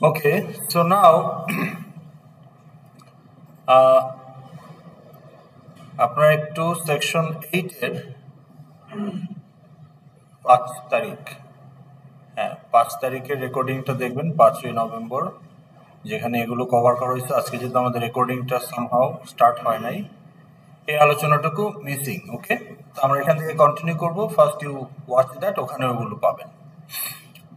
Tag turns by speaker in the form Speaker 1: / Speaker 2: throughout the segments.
Speaker 1: Okay, so now আপনারা একটু section 8 এর 5 তারিখ, হ্যাঁ 5 তারিখের রেকর্ডিংটা দেখবেন, 5ই নভেম্বর, যেখানে এগুলো কভার করা হয়েছে। আজকে যেহেতু আমাদের রেকর্ডিংটা সামহাও স্টার্ট হয় নাই, এই আলোচনাটুকু মিসিং। ওকে, তো আমরা এখান থেকে কন্টিনিউ করব। ফার্স্ট ইউ ওয়াচ দ্যাট, ওখানে ওগুলো পাবেন।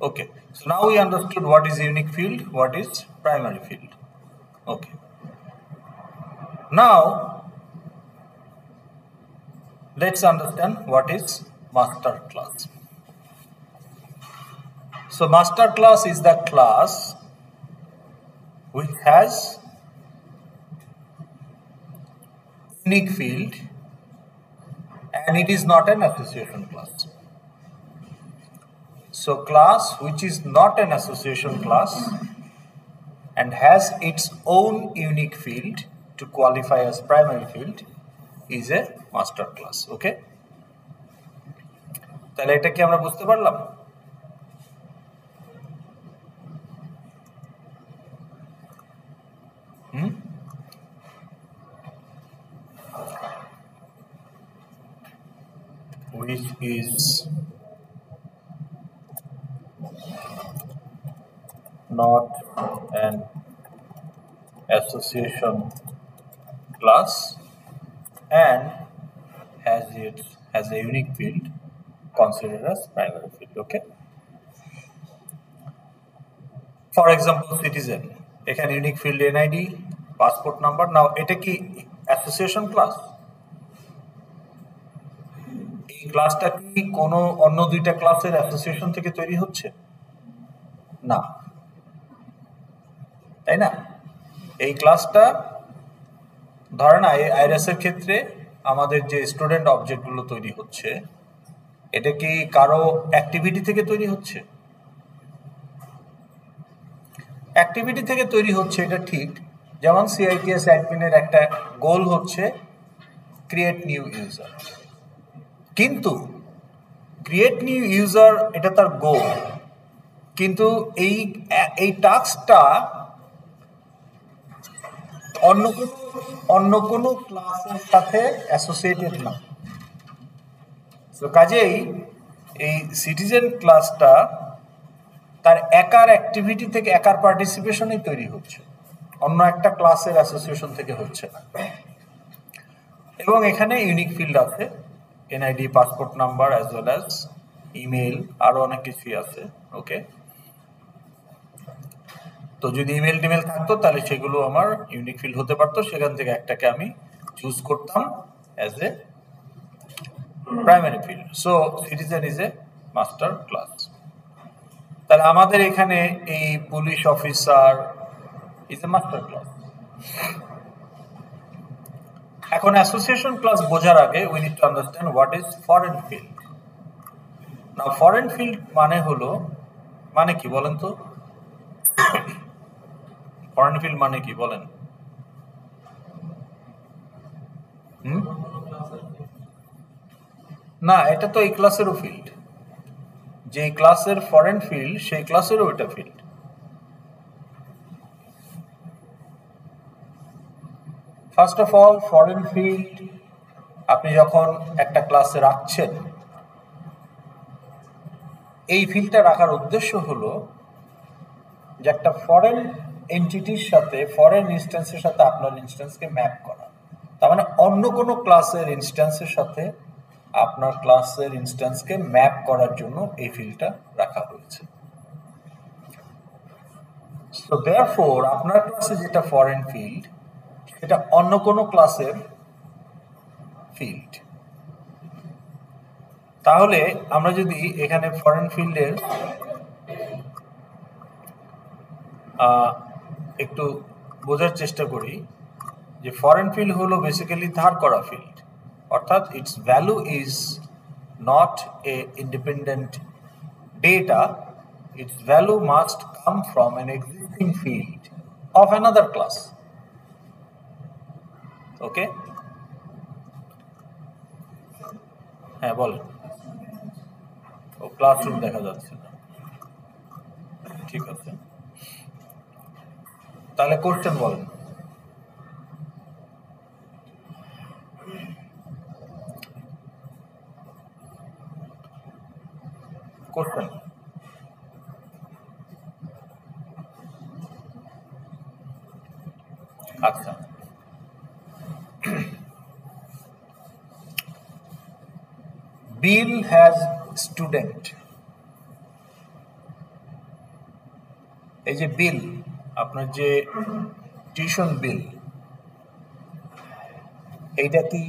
Speaker 1: Okay, so now we understood what is unique field, what is primary field. Okay, now let's understand what is master class. So master class is the class which has unique field and it is not an association class. So class which is not an association class and has its own unique field to qualify as primary field is a master class. Okay, তাহলে এটা কি আমরা বুঝতে পারলাম? Which is not an association class and has a unique field considered as primary field. Okay, for example citizen, এখানে unique field NID, passport number. Now এটা কি association class? এই ক্লাসটা কি কোনো অন্য দুইটা ক্লাসের অ্যাসোসিয়েশন থেকে তৈরি হচ্ছে? না, তাই না? এই ক্লাসটা ধরেন আইআরএস এর ক্ষেত্রে আমাদের যে স্টুডেন্ট অবজেক্টগুলো তৈরি হচ্ছে, এটা কি কারো অ্যাক্টিভিটি থেকে তৈরি হচ্ছে? অ্যাক্টিভিটি থেকে তৈরি হচ্ছে, এটা ঠিক। যেমন সিআইটিএস অ্যাডমিনের একটা গোল হচ্ছে ক্রিয়েট নিউ ইউজার, কিন্তু ক্রিয়েট নিউ ইউজার এটা তার গোল, কিন্তু এই টাস্কটা অন্য কোনো ক্লাসের সাথে অ্যাসোসিয়েটেড না। তো কাজেই এই সিটিজেন ক্লাসটা তার একার অ্যাক্টিভিটি থেকে, একার পার্টিসিপেশনেই তৈরি হচ্ছে, অন্য একটা ক্লাসের অ্যাসোসিয়েশন থেকে হচ্ছে না। এবং এখানে ইউনিক ফিল্ড আছে, NID, passport number, as well as email, আরো অনেক কিছুই আছে। ওকে, তো যদি ইমেল টিমেল থাকতো তাহলে সেগুলো আমার ইউনিক ফিল্ড হতে পারতো, সেখান থেকে একটাকে আমি চুজ করতাম as a primary field. So citizen is a master class. তাহলে আমাদের এখানে এই police officer is a master class. এখন অ্যাসোসিয়েশন ক্লাস বোঝার আগে we need to understand what is foreign field. না, ফরেন ফিল্ড মানে হলো, মানে কি বলেন তো? ফরেন ফিল্ড মানে কি বলেন? না, এটা তো এই ক্লাসেরও ফিল্ড। যে ক্লাসের ফরেন ফিল্ড সেই ক্লাসেরও এটা field. First of all, foreign field আপনি যখন একটা ক্লাসে রাখছেন, এই ফিল্ডটা রাখার উদ্দেশ্য হলো যে একটা ফরেন এন্টিটির সাথে, ফরেন ইনস্ট্যান্সের সাথে আপনার ইনস্ট্যান্সকে ম্যাপ করা। তার মানে অন্য কোনো ক্লাসের ইনস্ট্যান্সের সাথে আপনার ক্লাসের ইনস্ট্যান্সকে ম্যাপ করার জন্য এই ফিল্ডটা রাখা হয়েছে। সো দেয়ারফর আপনার ক্লাসে যেটা ফরেন ফিল্ড, সেটা অন্য কোনো ক্লাসের ফিল্ড। তাহলে আমরা যদি এখানে ফরেন ফিল্ডের একটু বোঝার চেষ্টা করি, যে ফরেন ফিল্ড হলো বেসিক্যালি ধার করা ফিল্ড, অর্থাৎ its value is not a independent data, its value must come from an existing field of another class. Okay, হ্যাঁ বলেন। ও ক্লাসরুম দেখা যাচ্ছে না, ঠিক আছে। তাহলে কোশ্চেন বলেন। কোশ্চেন আচ্ছা, বিল হ্যাজ স্টুডেন্ট। এই যে বিল, আপনার যে টিউশন বিল, এইটা কি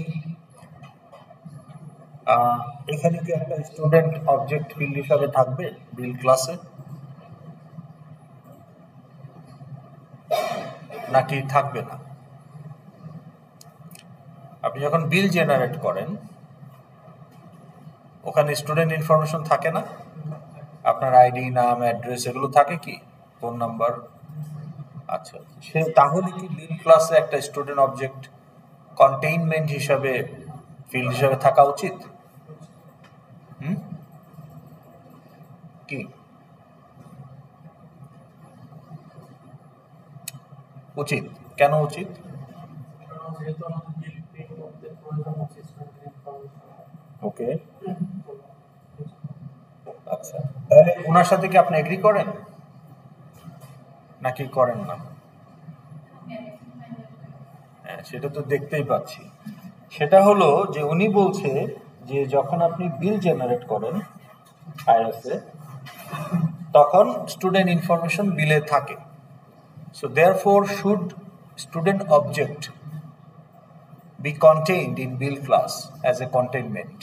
Speaker 1: এখানে কি একটা স্টুডেন্ট অবজেক্ট ফিল্ড হিসাবে থাকবে বিল ক্লাসে, নাকি থাকবে না? আপনি যখন বিল জেনারেট করেন ওখানে স্টুডেন্ট ইনফরমেশন থাকে না? আপনার আইডি, নাম, অ্যাড্রেস এগুলো থাকে কি, ফোন নাম্বার। আচ্ছা, সে তাহলে কি বিল ক্লাসে একটা স্টুডেন্ট অবজেক্ট কন্টেইনমেন্ট হিসাবে ফিল্ড হিসাবে থাকা উচিত? কি উচিত? কেন উচিত? ওকে, আচ্ছা, তাহলে ওনার সাথে কি আপনি এগ্রি করেন নাকি করেন না? হ্যাঁ, সেটা তো দেখতেই পাচ্ছি। সেটা হলো যে উনি বলছে যে যখন আপনি বিল জেনারেট করেন আইএসএ, তখন স্টুডেন্ট ইনফরমেশন বিলে থাকে। So therefore should student object be contained in bill class as a containment.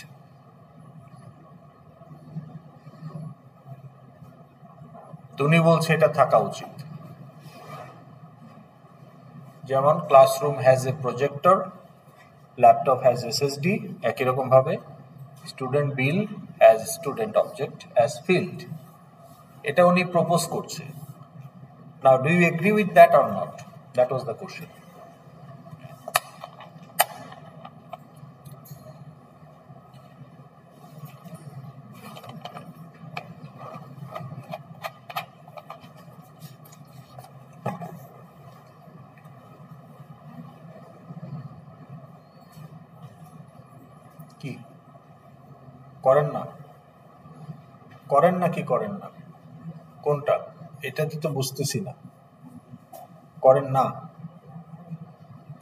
Speaker 1: উনি বলছে এটা থাকা উচিত। যেমন classroom has a projector, laptop has SSD, একই রকম ভাবে student bill has student object as field. এটা উনি প্রপোজ করছে। Now do you agree with that or not? That was the question. কি করেন না? করেন না কি করেন না? কোনটা? এটাতে তো বুঝতেছি না। করেন না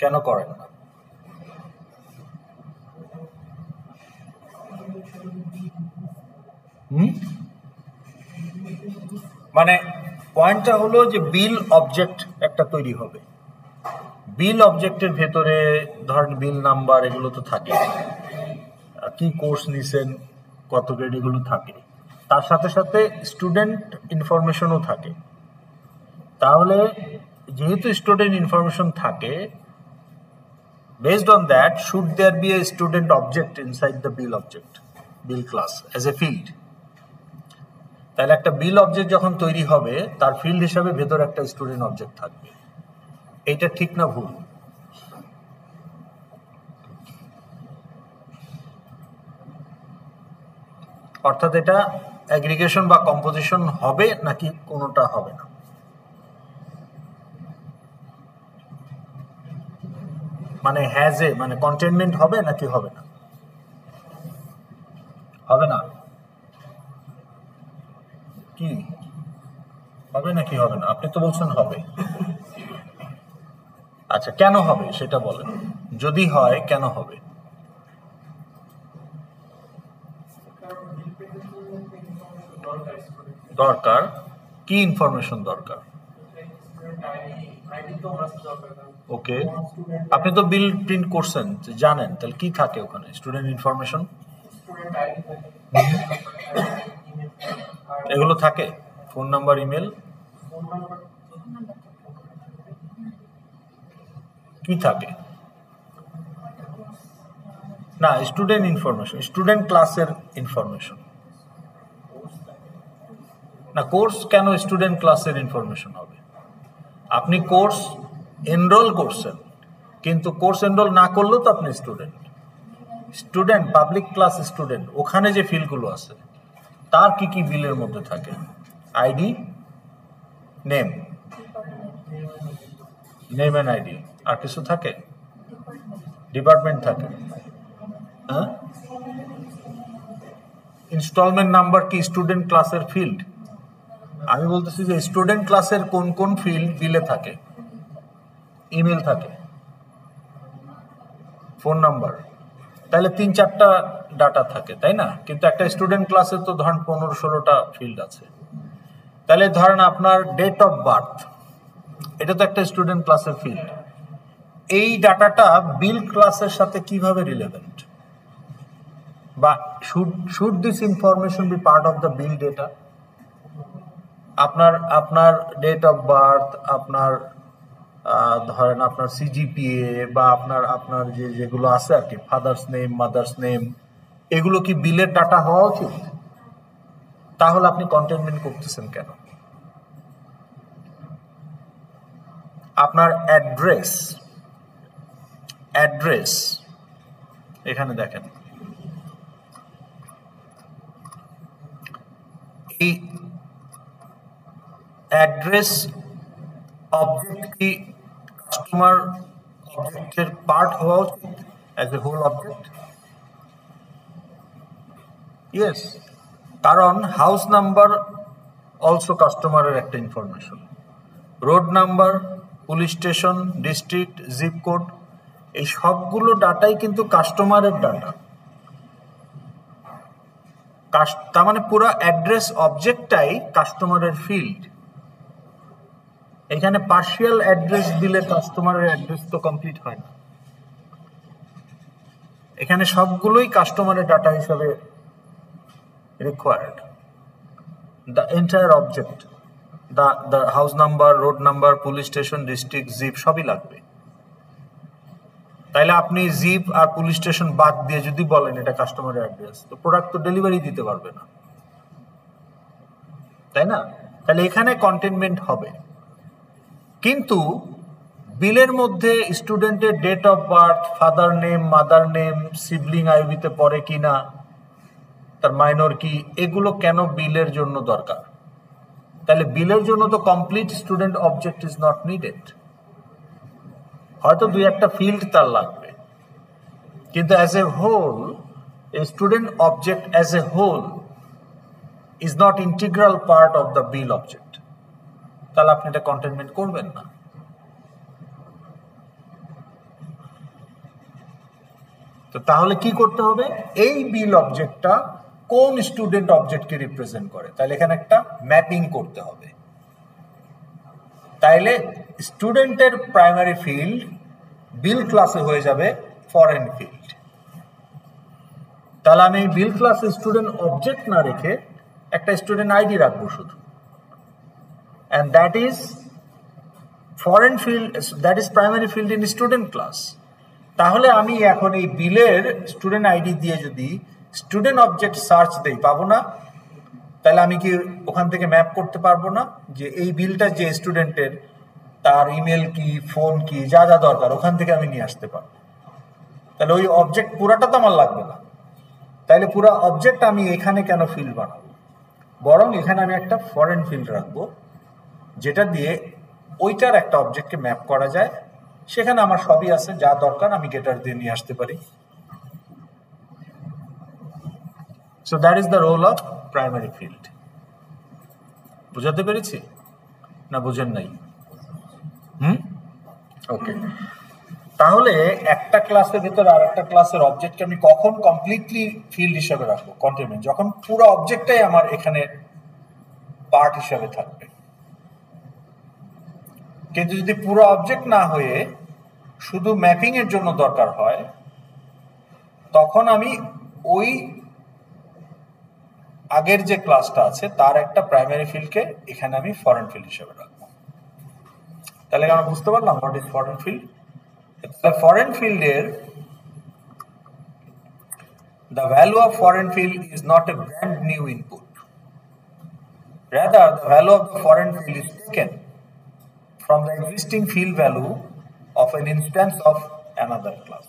Speaker 1: কেন? করেন না মানে পয়েন্টটা হলো যে বিল অবজেক্ট একটা তৈরি হবে। বিল অবজেক্টের ভেতরে ধরেন বিল নাম্বার এগুলো তো থাকে, কি কোর্স নিছেন, কত গ্রেড, এগুলো থাকে। তার সাথে সাথে স্টুডেন্ট ইনফরমেশনও থাকে। তাহলে যেহেতু স্টুডেন্ট ইনফরমেশন থাকে, based on that should there be a student object inside the bill object, bill class as a field? তাহলে একটা বিল অবজেক্ট যখন তৈরি হবে তার ফিল্ড হিসাবে ভেতরে একটা স্টুডেন্ট অবজেক্ট থাকবে। এটা ঠিক না ভুল? অর্থাৎ এটা অ্যাগ্রিগেশন বা কম্পোজিশন হবে নাকি কোনোটা হবে না? মানে হ্যাজ এ মানে কন্টেইনমেন্ট হবে নাকি হবে না? হবে না। কি হবে নাকি হবে না? আপনি তো বলছেন হবে। আচ্ছা, কেন হবে সেটা বলেন। যদি হয় কেন হবে? দরকার কি ইনফরমেশন দরকার? ওকে, আপনি তো বিল প্রিন্ট করছেন, জানেন, তাহলে কি থাকে ওখানে? স্টুডেন্ট ইনফরমেশন এগুলো থাকে, ফোন নাম্বার, ইমেল, কি থাকে? না, স্টুডেন্ট ইনফরমেশন, স্টুডেন্ট ক্লাসের ইনফরমেশন না। কোর্স কেন স্টুডেন্ট ক্লাসের ইনফরমেশন হবে? আপনি কোর্স এনরোল করছেন, কিন্তু কোর্স এনরোল না করলেও তো আপনি student. Student public class student, ওখানে যে ফিল্ডগুলো আছে তার কি কি বিলের মধ্যে থাকে? ID, name, name and ID, আর কিছু থাকে? ডিপার্টমেন্ট থাকে। হ্যাঁ, ইনস্টলমেন্ট নাম্বার কি স্টুডেন্ট ক্লাসের ফিল্ড? আমি বলতেছি যে স্টুডেন্ট ক্লাসের কোন কোন ফিল্ড বিলে থাকে? ইমেল থাকে, ফোন নাম্বার, তাহলে 3-4টা ডাটা থাকে, তাই না? কিন্তু একটা স্টুডেন্ট ক্লাসে তো ধরেন 15-16টা ফিল্ড আছে। তাহলে ধরেন আপনার ডেট অফ বার্থ, এটা তো একটা স্টুডেন্ট ক্লাসের ফিল্ড। এই ডাটাটা বিল ক্লাসের সাথে কিভাবে রিলেভেন্ট, বা should this information be part of the bill data? আপনার ডেট অফ বার্থ, আপনার ধরেন আপনার সিজিপিএ, বা আপনার যেগুলো আছে আর কি, ফাদার্স নেম, মাদার্স নেম, এগুলো কি বিলের ডাটা হওয়া উচিত? তাহলে আপনি কন্টেনমেন্ট করতেছেন কেন? আপনার অ্যাড্রেস এখানে দেখেন, এই অ্যাড্রেস অবজেক্ট কি কাস্টমার অবজেক্টের পার্ট হওয়া উচিত অ্যাজ এ হোল অবজেক্ট? ইয়েস, কারণ হাউস নাম্বার অলসো কাস্টমারের একটা ইনফরমেশন, road number, police station, district, zip code, এই সবগুলো ডাটাই কিন্তু কাস্টমারের ডাটা। তার মানে পুরো অ্যাড্রেস অবজেক্টটাই কাস্টমারের ফিল্ড। এখানে পার্শিয়াল অ্যাড্রেস দিলে কাস্টমারের অ্যাড্রেস তো কমপ্লিট হয় না। এখানে সবগুলোই কাস্টমারের ডাটা হিসাবে required. The entire object, the house number, road number, police station, district, zip সবই লাগবে। তাইলে আপনি জিপ আর পুলিশ স্টেশন বাদ দিয়ে যদি বলেন এটা কাস্টমারের অ্যাড্রেস, তো প্রোডাক্ট তো ডেলিভারি দিতে পারবে না, তাই না? তাহলে এখানে কন্টেনমেন্ট হবে। কিন্তু বিলের মধ্যে স্টুডেন্টের date of birth, father name, mother name, sibling আইবিতে পড়ে কিনা, তার মাইনর কি, এগুলো কেন বিলের জন্য দরকার? তাহলে বিলের জন্য তো complete student object is not needed. হয়তো 2-1টা ফিল্ড তার লাগবে, কিন্তু অ্যাজ এ হোল a student object as a whole is not integral part of the bill object, তাহলে আপনি এটা কন্টেনমেন্ট করবেন না। তো তাহলে কি করতে হবে? এই বিল অবজেক্টটা কোন স্টুডেন্ট অবজেক্টকে রিপ্রেজেন্ট করে, তাহলে এখানে একটা ম্যাপিং করতে হবে। তাইলে স্টুডেন্টের প্রাইমারি ফিল্ড বিল ক্লাসে হয়ে যাবে ফরেন ফিল্ড। তাহলে আমি বিল ক্লাসে স্টুডেন্ট অবজেক্ট না রেখে একটা স্টুডেন্ট আইডি রাখবো শুধু, and that is foreign field, that is primary field in student class। তাহলে আমি এখন এই বিলের স্টুডেন্ট আইডি দিয়ে যদি স্টুডেন্ট অবজেক্ট সার্চ দেই, পাবো না? তাহলে আমি কি ওখান থেকে ম্যাপ করতে পারবো না যে এই বিলটা যে স্টুডেন্টের, তার ইমেল কি, ফোন কি, যা যা দরকার ওখান থেকে আমি নিয়ে আসতে পারবো? তাহলে ওই অবজেক্ট পুরাটা তো আমার লাগবে না। তাহলে পুরো অবজেক্ট আমি এখানে কেন ফিল্ড বানাবো? বরং এখানে আমি একটা ফরেন ফিল্ড রাখবো, যেটা দিয়ে ওইটার একটা অবজেক্টকে ম্যাপ করা যায়। সেখানে আমার সবই আছে, যা দরকার আমি গেটার দিয়ে নিয়ে আসতে পারি। So that is the role of primary field. বুঝাতে পেরেছি না বুঝেন নাই? ওকে। তাহলে একটা ক্লাসের ভিতরে আর একটা ক্লাসের অবজেক্টকে আমি কখন কমপ্লিটলি ফিল্ড হিসাবে রাখবো, কন্টেনমেন্ট, যখন পুরো অবজেক্টটাই আমার এখানে পার্ট হিসাবে থাকবে। কিন্তু যদি পুরো অবজেক্ট না হয়ে শুধু ম্যাপিং এর জন্য দরকার হয়, তখন আমি ওই আগের যে ক্লাসটা আছে তার একটা প্রাইমারি ফিল্ডকে এখানে আমি ফরেন ফিল্ড হিসেবে রাখবো। তাহলে আমরা বুঝতে পারলাম what is foreign field. Foreign ফিল্ডের the value of foreign field is not a brand new input. Rather, the value of the foreign field is taken from the existing field value of an instance of another class.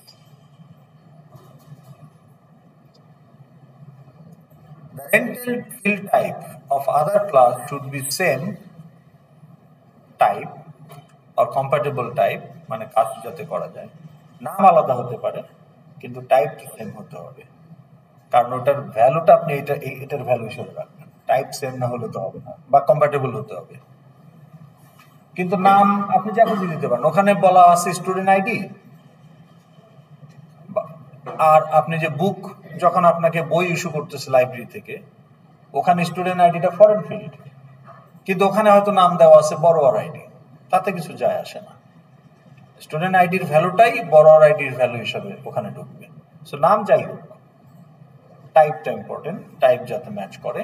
Speaker 1: The rental field type of other class should be same type আর compatible type, মানে কাজ যাতে করা যায়। নাম আলাদা হতে পারে কিন্তু টাইপ সেম হতে হবে, কারণ ওটার ভ্যালুটা আপনি এটার ভ্যালু হিসেবে রাখবেন। টাইপ সেম না হলে তো হবে না, বা কম্প্যাটেবল হতে হবে। কিন্তু নাম আপনি যা খুশি দিতে পারেন। ওখানে বলা আছে স্টুডেন্ট আইডি, আর আপনি যে বুক যখন আপনাকে বই ইস্যু করতেছে লাইব্রেরি থেকে, ওখানে স্টুডেন্ট আইডিটা ফরেন ফিল্ড, কিন্তু ওখানে হয়তো নাম দেওয়া আছে বড়োয়ার আইডি, তাতে কিছু যায় আসে না। স্টুডেন্ট আইডির ভ্যালুটাই বড়োয়ার আইডির ভ্যালু হিসাবে ওখানে ঢুকবে। সো নাম যাই হোক, টাইপটা ইম্পর্টেন্ট, টাইপ যাতে ম্যাচ করে।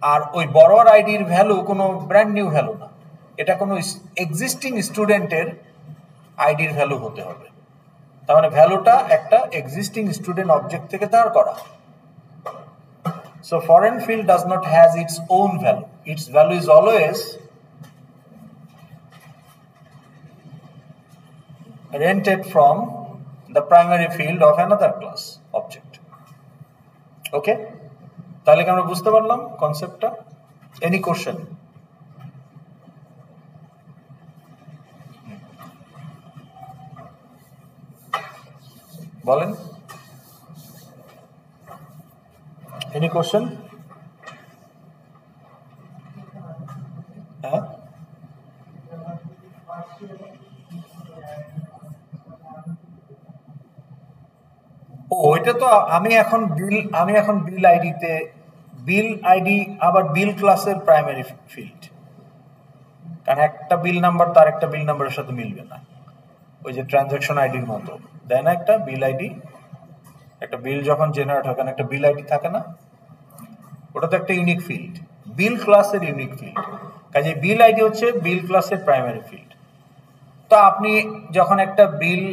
Speaker 1: আর ওই বড়োয়ার আইডির ভ্যালু কোনো ব্র্যান্ড নিউ ভ্যালু না, এটা কোনো এক্সিস্টিং স্টুডেন্টের আইডির ভ্যালু হতে হবে। তার মানে ভ্যালুটা একটা এক্সিস্টিং স্টুডেন্ট অবজেক্ট থেকে ধার করা। So foreign field does not has its own value. Its value is always rented from the primary field of another class object. Okay? তাহলে কি আমরা বুঝতে পারলাম কনসেপ্টটা? Any question? বলেন। Any question? হ্যাঁ, ওইটা তো আমি এখন বিল আইডিতে, বিল আইডি আবার বিল ক্লাসের প্রাইমারি ফিল্ড, কারণ একটা বিল নাম্বার তার একটা বিল নাম্বারের সাথে মিলবে না। ওই যে ট্রানজাকশন আইডির মতো দেয় না একটা বিল আইডি, একটা বিল যখন জেনারেট হয় কারণ একটা বিল আইডি থাকে না, ওটা তো একটা ইউনিক ফিল্ড, বিল ক্লাসের ইউনিক ফিল্ড। কাজে বিল আইডি হচ্ছে বিল ক্লাসের প্রাইমারি ফিল্ড। তো আপনি যখন একটা বিল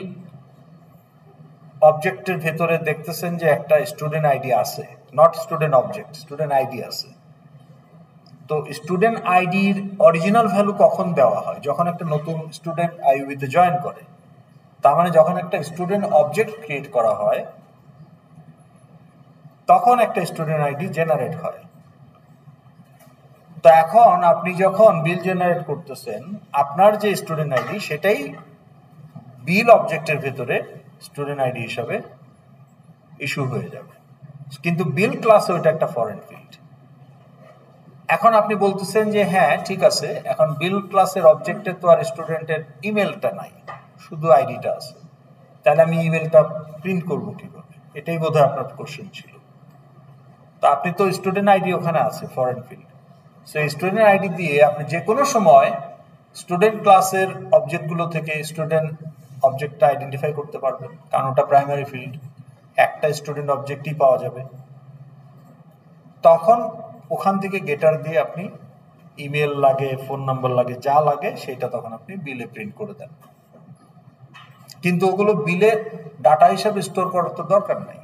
Speaker 1: অবজেক্টের ভেতরে দেখতেছেন যে একটা স্টুডেন্ট আইডি আছে, not student object, student ID আছে, তো স্টুডেন্ট আইডির অরিজিনাল ভ্যালু কখন দেওয়া হয়? যখন একটা নতুন স্টুডেন্ট আইইউবিতে জয়েন করে। তার মানে যখন একটা স্টুডেন্ট অবজেক্ট ক্রিয়েট করা হয় তখন একটা স্টুডেন্ট আইডি জেনারেট হয়। তো এখন আপনি যখন বিল জেনারেট করতেছেন, আপনার যে স্টুডেন্ট আইডি সেটাই বিল অবজেক্টের ভেতরে স্টুডেন্ট আইডি হিসাবে ইস্যু হয়ে যাবে, কিন্তু বিল ক্লাসে ওইটা একটা ফরেন ফিল্ড। এখন আপনি বলতেছেন যে হ্যাঁ ঠিক আছে, এখন বিল ক্লাসের অবজেক্টে তো আর স্টুডেন্টের ইমেলটা নাই, শুধু আইডিটা আছে, তাহলে আমি ইমেলটা প্রিন্ট করবো কিভাবে? এটাই বোধহয় আপনার কোশ্চেন ছিল। তো আপনি তো স্টুডেন্ট আইডি ওখানে আছে foreign field, so student ID দিয়ে আপনি যে কোনো সময় স্টুডেন্ট ক্লাসের অবজেক্টগুলো থেকে স্টুডেন্ট অবজেক্টটা আইডেন্টিফাই করতে পারবেন, কারণ ওটা প্রাইমারি ফিল্ড, একটা স্টুডেন্ট অবজেক্টই পাওয়া যাবে। তখন ওখান থেকে গেটার দিয়ে আপনি ইমেল লাগে, ফোন নাম্বার লাগে, যা লাগে সেটা তখন আপনি বিলে প্রিন্ট করে দেন। কিন্তু ওগুলো বিলে ডাটা হিসাবে স্টোর করার তো দরকার নাই।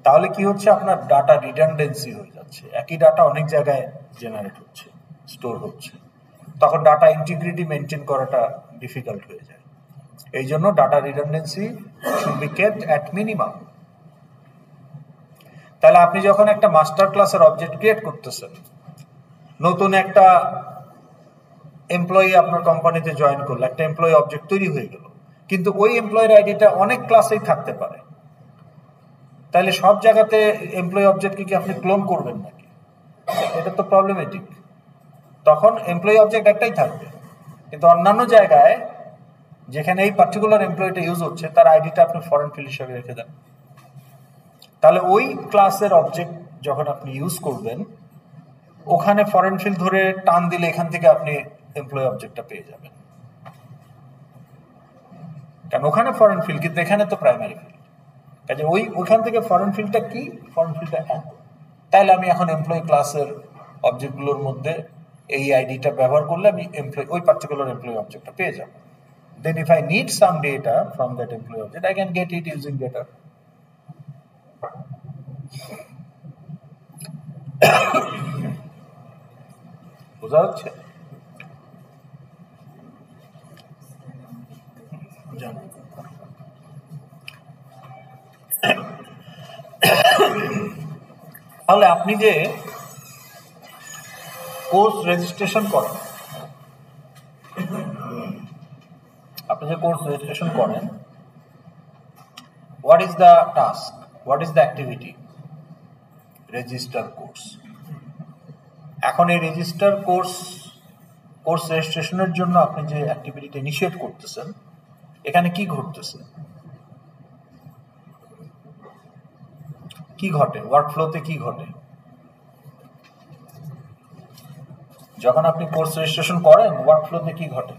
Speaker 1: তাহলে কি হচ্ছে, আপনার ডাটা রিডান্ডেন্সি হয়ে যাচ্ছে, একই ডাটা অনেক জায়গায় জেনারেট হচ্ছে, স্টোর হচ্ছে, তখন ডাটা ইন্টিগ্রিটি মেনটেন করাটা ডিফিকাল্ট হয়ে যায়। এই জন্য data redundancy should be kept at minimum. তাহলে আপনি যখন একটা মাস্টার ক্লাসের অবজেক্ট ক্রিয়েট করতেছেন, নতুন একটা এমপ্লয়ি আপনার কোম্পানিতে জয়েন করলো, একটা এমপ্লয়ি অবজেক্ট তৈরি হয়ে গেল, কিন্তু ওই এমপ্লয়ের আইডিটা অনেক ক্লাসেই থাকতে পারে। তাহলে সব জায়গাতে এমপ্লয়ি অবজেক্টকে কি আপনি ক্লোন করবেন নাকি? এটা তো প্রবলেমেটিক। তখন এমপ্লয়ি অবজেক্ট একটাই থাকবে, কিন্তু অন্যান্য জায়গায় যেখানে এই পার্টিকুলার এমপ্লয়িটা ইউজ হচ্ছে তার আইডিটা আপনি ফরেন ফিল্ড হিসেবে রেখে দেন। তাহলে ওই ক্লাসের অবজেক্ট যখন আপনি ইউজ করবেন, ওখানে ফরেন ফিল্ড ধরে টান দিলে এখান থেকে আপনি এমপ্লয়ি অবজেক্টটা পেয়ে যাবেন, কারণ ওখানে ফরেন ফিল্ড, কিন্তু এখানে তো প্রাইমারি ফিল্ড। কাজে ওইখান থেকে ফরেন ফিল্ডটা কি, ফরেন ফিল্ডটা এত, তাহলে আমি এখন এমপ্লয়ি ক্লাসের অবজেক্টগুলোর মধ্যে এই আইডিটা ব্যবহার করলে আমি ওই পার্টিকুলার এমপ্লয়ি অবজেক্টটা পেয়ে যাব। Then if I need some data from that employee object, I can get it using getter. বোঝা যাচ্ছে? তাহলে আপনি যে কোর্স রেজিস্ট্রেশন করেন, আপনি যে কোর্স রেজিস্ট্রেশন করেন, what is the task, what is the activity? Register course. এখন এই রেজিস্টার কোর্স রেজিস্ট্রেশনের জন্য আপনি যে অ্যাক্টিভিটিটা ইনিশিয়েট করতেছেন, এখানে কি ঘটতেছে, কি ঘটে, ওয়ার্কফ্লোতে কি ঘটে? যখন আপনি কোর্স রেজিস্ট্রেশন করেন, ওয়ার্কফ্লোতে কি ঘটে?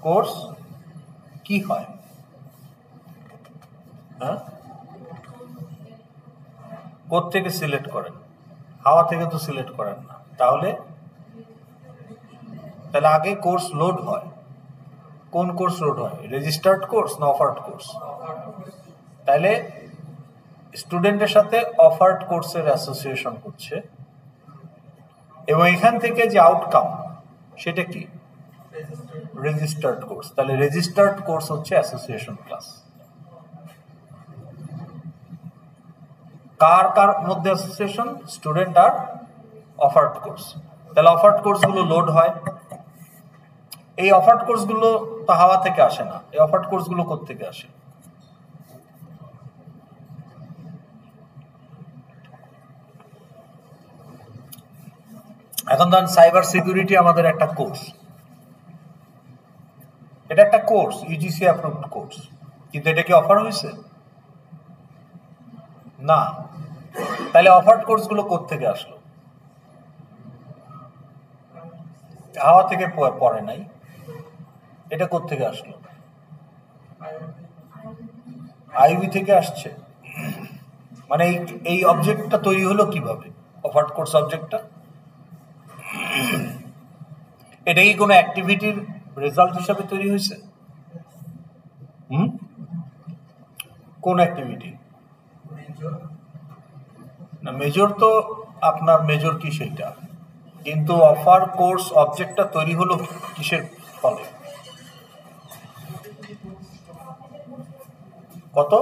Speaker 1: কোর্স কি হয়? হ্যাঁ, কোত্থেকে সিলেক্ট করেন? হাওয়া থেকে তো সিলেক্ট করেন না। তাহলে আগে কোর্স লোড হয়। কোন কোর্স লোড হয়? রেজিস্টার্ড কোর্স না অফার্ড কোর্স? তাহলে স্টুডেন্টের সাথে অফার্ড কোর্সের অ্যাসোসিয়েশন হচ্ছে, এবং এখান থেকে যে আউটকাম সেটা কি? Registered course. তাহলে রেজিস্টার্ড কোর্স হচ্ছে অ্যাসোসিয়েশন ক্লাস। কার কার মধ্যে অ্যাসোসিয়েশন? স্টুডেন্ট আর অফার্ড কোর্স। তাহলে অফার্ড কোর্সগুলো লোড হয়। এই অফার্ড কোর্সগুলো তো হাওয়া থেকে আসে না। এই অফার্ড কোর্সগুলো কোত্থেকে আসে? এখন ধরেন সাইবার সিকিউরিটি আমাদের একটা কোর্স, এটা একটা কোর্স, ইউজিসি অ্যাপ্রুভড কোর্স, কিন্তু এটা কি অফার হয়েছে? না। তাহলে অফার্ড কোর্সগুলো কোত্থেকে আসলো? হাওয়া থেকে পড়ে নাই। এটা কোত্থেকে আসলো? আইবি থেকে আসছে। মানে এই অবজেক্টটা তৈরি হলো কিভাবে? অফার্ড কোর্স অবজেক্টটা, এটা কি কোনো অ্যাক্টিভিটির রেজাল্ট হিসাবে তৈরি হয়েছে? কোন অ্যাক্টিভিটি? না, মেজর তো আপনার মেজর কি সেইটা, কিন্তু অফার কোর্স অবজেক্টটা তৈরি হলো কিসের ফলে? কত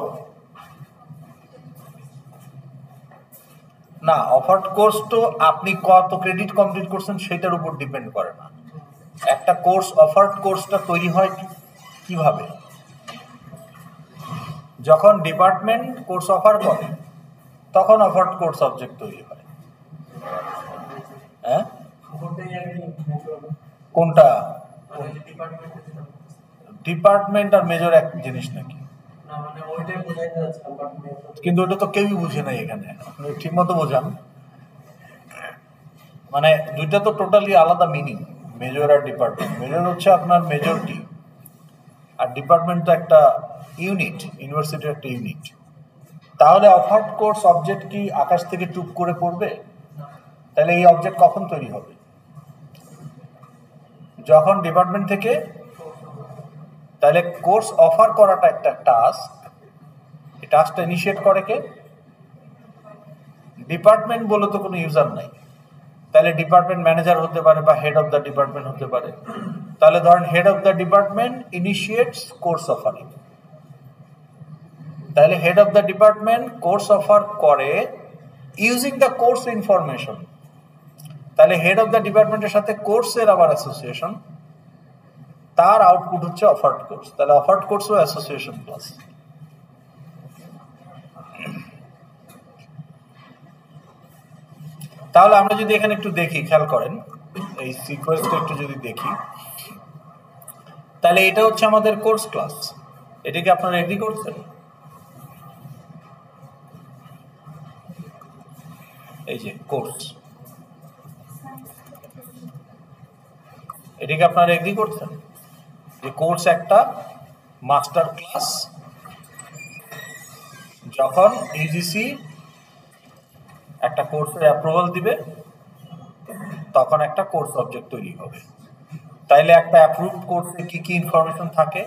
Speaker 1: না, অফার্ড কোর্স তো আপনি কত ক্রেডিট কমপ্লিট করছেন সেটার উপর ডিপেন্ড করে না। একটা কোর্স, অফার্ড কোর্সটা তৈরি হয় কিভাবে? যখন ডিপার্টমেন্ট কোর্স অফার করে তখন অফার্ড কোর্স অবজেক্ট তৈরি হয়। হ্যাঁ, কোনটা? ডিপার্টমেন্ট আর মেজর এক জিনিস নাকি? কিন্তু ওটা তো কেউই বুঝে নাই এখানে, আপনি ঠিক মতো বোঝান। মানে দুইটা তো টোটালি আলাদা মিনিং, মেজর আর ডিপার্টমেন্ট। মেজর হচ্ছে আপনার মেজরটি, আর ডিপার্টমেন্ট তো একটা ইউনিট, ইউনিভার্সিটির একটা ইউনিট। তাহলে অফার্ড কোর্স অবজেক্ট কি আকাশ থেকে টুপ করে পড়বে? তাহলে এই অবজেক্ট কখন তৈরি হবে? যখন ডিপার্টমেন্ট থেকে, তাহলে কোর্স অফার করাটা একটা টাস্ক, এই টাস্কটা ইনিশিয়েট করে কে? ডিপার্টমেন্ট বলে তো কোনো ইউজার নাই। তাহলে ডিপার্টমেন্ট ম্যানেজার হতে পারে বা হেড অফ দ্য ডিপার্টমেন্ট হতে পারে। তাহলে ধরেন head of the department initiates course offering. তাহলে head of the department course offer করে ইউজিং দ্য কোর্স ইনফরমেশন। তাহলে হেড অফ দ্য ডিপার্টমেন্টের সাথে কোর্সের আবার অ্যাসোসিয়েশন, তার আউটপুট হচ্ছে অফার্ড কোর্স। তাহলে অফার্ড কোর্সও অ্যাসোসিয়েশন ক্লাস। তাহলে আমরা যদি এখানে একটু দেখি, খেয়াল করেন এই সিকোয়েন্সটা একটু যদি দেখি, তাহলে এটা হচ্ছে আমাদের কোর্স ক্লাস। এটাকে আপনারা এগ্রি করছেন? এই যে কোর্স, এটাকে আপনারা এগ্রি করছেন যে কোর্স একটা মাস্টার ক্লাস। যখন ইউজিসি একটা কোর্সের অ্যাপ্রুভাল দিবে তখন একটা কোর্স অবজেক্ট তৈরি হবে। তাইলে একটা অ্যাপ্রুভড কোর্সে কি কি ইনফরমেশন থাকে?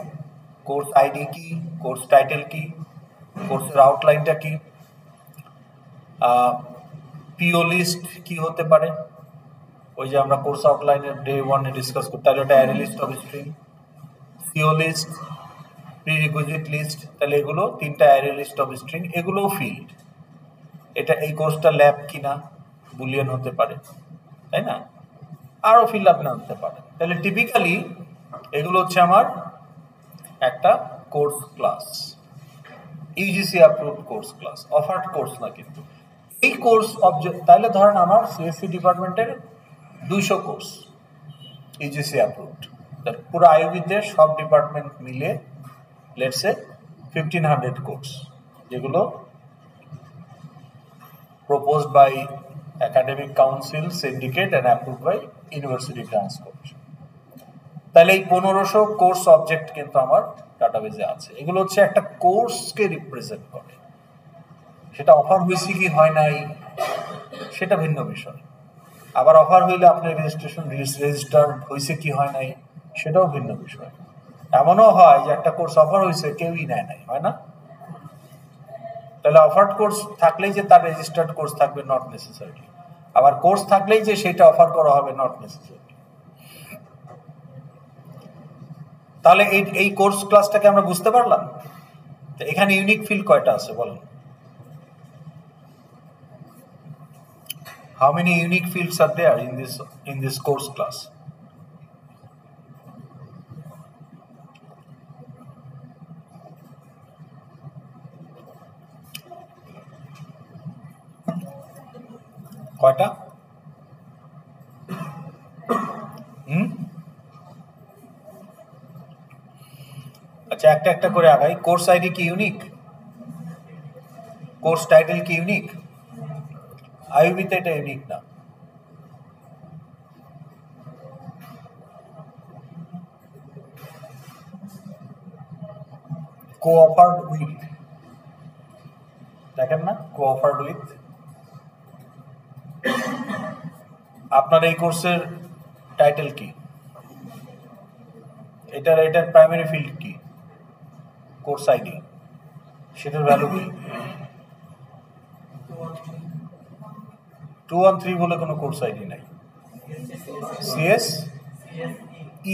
Speaker 1: কোর্স আইডি কি, কোর্স টাইটেল কি, কোর্সের আউটলাইনটা কি, পিও লিস্ট কি হতে পারে, ওই যে আমরা কোর্স আউটলাইনের ডে 1 এ ডিসকাস করতে, তাহলে ওটা array list of string, CO list, prerequisite list. তাহলে এগুলো তিনটা অ্যারে লিস্ট অফ স্ট্রিং, এগুলোও ফিল্ড। এটা এই কোর্সটা ল্যাব কিনা বুলিয়ান হতে পারে, তাই না? আরও ফিল আপ না দিতে পারেন। তাহলে টিপিক্যালি এগুলো হচ্ছে আমার একটা course class, UGC approved course class, offered course না কিন্তু। এই কোর্স অবজেক্ট, তাহলে ধরেন আমার সিএসসি ডিপার্টমেন্টের 200 কোর্স ইউজিসি অ্যাপ্রুভড, পুরো আইইউবিতে সব ডিপার্টমেন্ট মিলে লেটস সে 1500 কোর্স, যেগুলো proposed by academic council, syndicate and approved by university grants commission। তাহলে এই 1500 কোর্স অবজেক্ট কিন্তু আমার ডাটাবেজে আছে। এগুলো হচ্ছে একটা কোর্সকে রিপ্রেজেন্ট করে। সেটা অফার হয়েছে কি হয় নাই সেটা ভিন্ন বিষয়। আবার অফার হইলে আপনার রেজিস্টার্ড হয়েছে কি হয় নাই সেটাও ভিন্ন বিষয়। এমনও হয় যে একটা কোর্স অফার হয়েছে কেউই নেয় নাই, হয় না? তাহলে অফার্ড কোর্স থাকলেই যে তার রেজিস্টার্ড কোর্স থাকবে নট নেসেসারি, আবার কোর্স থাকলেই যে সেটা অফার করা হবে নট নেসেসারি। তাহলে এই কোর্স ক্লাসটাকে আমরা বুঝতে পারলাম। এখানে ইউনিক ফিল্ড কয়টা আছে বলেন? How many unique fields are there in this course class? কয়টা? আচ্ছা, একটা একটা করে আগাই। কোর্স আইডি কি ইউনিক? কোর্স টাইটেল কি ইউনিক? আইইউবিতে এটা ইউনিক না। কো-অফার্ড উইথ, দেখেন না, কো-অফার্ড উইথ। আপনার এই কোর্সের টাইটেল কি? এটার প্রাইমারি ফিল্ড কি? Course ID. সেটার ভ্যালু কি? 213 বলে কোনো কোর্স আইডি নাই। CS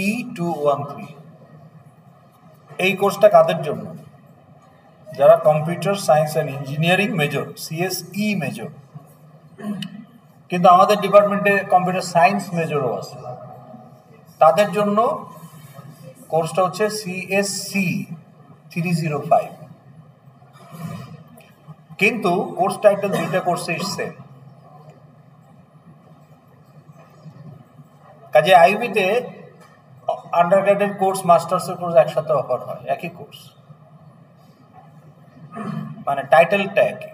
Speaker 1: E213। এই কোর্সটা কাদের জন্য? যারা computer science and engineering major, CSE major. কিন্তু আমাদের ডিপার্টমেন্টে কম্পিউটার সায়েন্স মেজরও আছে, তাদের জন্য কোর্সটা হচ্ছে সিএসসি 305। কিন্তু কোর্স টাইটেল দুইটা কোর্সে সেম। কাজে আইইউবিতে আন্ডারগ্রেডের কোর্স, মাস্টার্সের কোর্স একসাথে অফার হয়, একই কোর্স, মানে টাইটেলটা একই।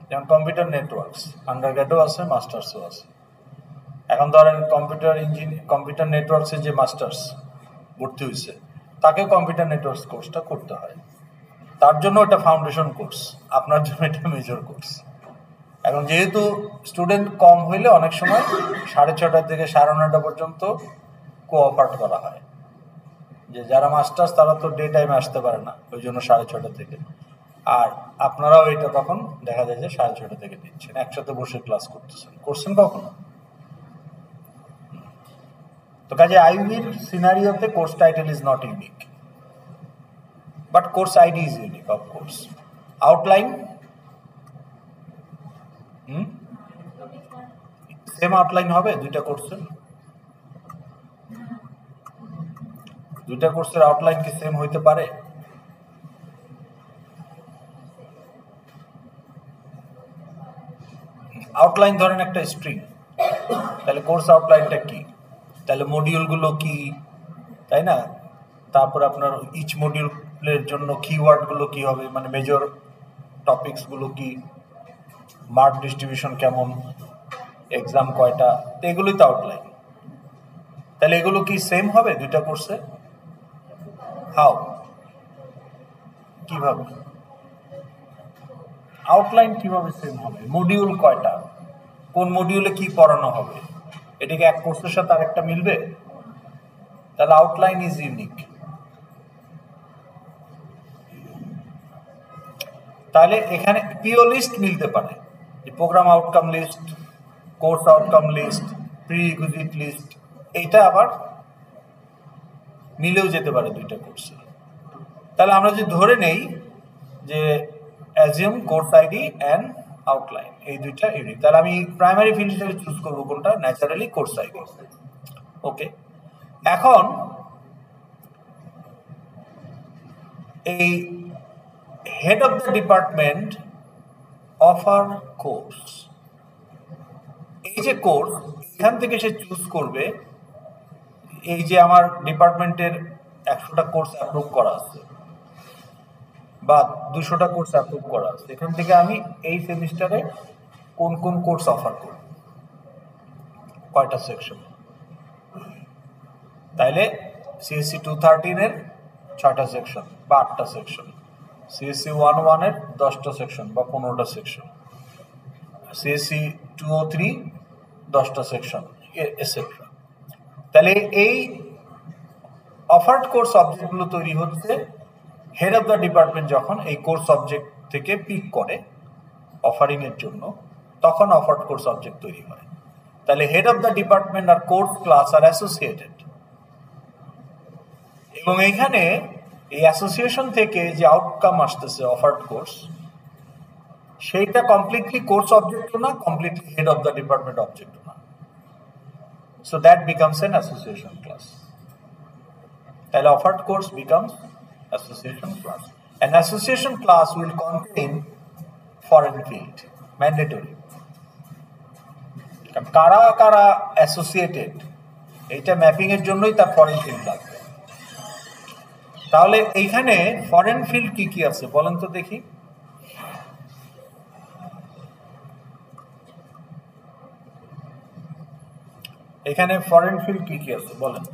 Speaker 1: যেমন কম্পিউটার নেটওয়ার্কস আন্ডারগ্রেডও আছে, মাস্টার্সও আছে। এখন ধরেন কম্পিউটার নেটওয়ার্কসের যে মাস্টার্স ভর্তি হয়েছে, তাকে কম্পিউটার নেটওয়ার্কস কোর্সটা করতে হয়। তার জন্য এটা ফাউন্ডেশন কোর্স, আপনার জন্য এটা মেজর কোর্স। এখন যেহেতু স্টুডেন্ট কম হইলে অনেক সময় 6:30 থেকে 9:30 পর্যন্ত কো-অফার্ড করা হয়। যে যারা মাস্টার্স তারা তো ডে টাইমে আসতে পারে না, ওই জন্য 6:30 থেকে। আর আপনারাও এটা তখন দেখা যায় যে 6:30 থেকে দিচ্ছেন, একসাথে বসে ক্লাস করছেন কখনো? তো কাজে আইইউবির সিনারিওতে course title is not unique, but course ID is unique of course. Outline same outline হবে দুইটা কোর্সের? দুইটা কোর্সের আউটলাইন কি সেম হইতে পারে? আউটলাইন ধরেন একটা স্ট্রিং, তাহলে কোর্স আউটলাইনটা কি? তাহলে মডিউলগুলো কি, তাই না? তারপর আপনার ইচ মডিউলের জন্য কিওয়ার্ডগুলো কি হবে, মানে মেজর টপিকসগুলো কি, মার্ক ডিস্ট্রিবিউশন কেমন, এক্সাম কয়টা, তো এগুলোই তো আউটলাইন। তাহলে এগুলো কি সেম হবে দুইটা কোর্সে? হাউ, কিভাবে আউটলাইন কিভাবে সেম হবে? মডিউল কয়টা, কোন মডিউলে কি পড়ানো হবে, এটা কি এক কোর্সের সাথে আরেকটা মিলবে? তাহলে আউটলাইন ইজ ইউনিক। তাহলে এখানে পিও লিস্ট মিলতে পারে, programme outcome list, course outcome list, prerequisite list, এইটা আবার মিলেও যেতে পারে দুইটা কোর্সে। তাহলে আমরা যদি ধরে নেই যে assume course ID and outline, এই দুইটা ইউনিক। তাহলে আমি প্রাইমারি ফিল্ড হিসেবে চুজ করবো কোনটা? Naturally course ID. ওকে, এখন এই head of the department offer course, এই যে কোর্স, এখান থেকে সে চুজ করবে এই যে আমার ডিপার্টমেন্টের 100টা কোর্স অ্যাপ্রুভ করা আছে বা 200টা কোর্স অ্যাপ্রুভ করা আছে, এখান থেকে আমি এই সেমিস্টারে কোন কোন কোর্স অফার করব, কয়টা সেকশন। তাইলে সিএসসি 213 এর 6টা সেকশন বা 8টা সেকশন, সিএসসি 11 এর 10টা সেকশন বা 15টা সেকশন, সিএসসি 203 10টা সেকশন, এটসেট্রা। তাহলে এই অফার্ড কোর্স অবজেক্টগুলো তৈরি হচ্ছে হেড অফ দ্য ডিপার্টমেন্ট যখন এই কোর্স অবজেক্ট থেকে পিক করে অফারিং এর জন্য, তখন অফার্ড কোর্স অবজেক্ট তৈরি হয়। তাহলে হেড অফ দ্য ডিপার্টমেন্ট আর কোর্স ক্লাস আর অ্যাসোসিয়েটেড, এবং এইখানে এই অ্যাসোসিয়েশন থেকে যে আউটকাম আসতেছে অফার্ড কোর্স, সেইটা কমপ্লিটলি কোর্স অবজেক্ট না, completely head of the department object না। So that becomes an association class. An offered course becomes association class. An association class will contain foreign field, mandatory. কারা কারা associated, এইটা mapping এর জন্যই তার foreign field লাগবে। তাহলে এইখানে ফরেন ফিল্ড কি কি আছে বলেন তো দেখি। এখানে ফরেন ফিল্ড কি কি আছে বলেন।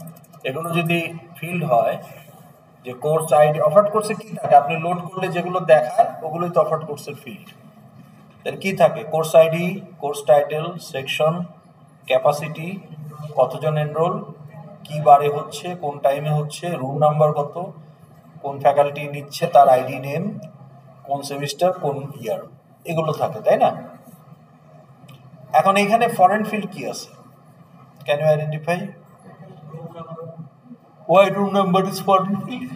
Speaker 1: এগুলো যদি ফিল্ড হয়, যে কোর্স আইডি, অফার্ড কোর্সে কি থাকে, আপনি লোড করলে যেগুলো দেখায় ওগুলোই তো অফার্ড কোর্সের ফিল্ড। তাহলে কি থাকে? Course ID, course title, section, capacity, কতজন এনরোল, কি বারে হচ্ছে, কোন টাইমে হচ্ছে, রুম নাম্বার কত, কোন ফ্যাকাল্টি নিচ্ছে তার আইডি নেম, কোন সেমিস্টার, কোন ইয়ার, এগুলো থাকে, তাই না? এখন এইখানে ফরেন ফিল্ড কি আছে? Can you identify? Why room number is foreign field?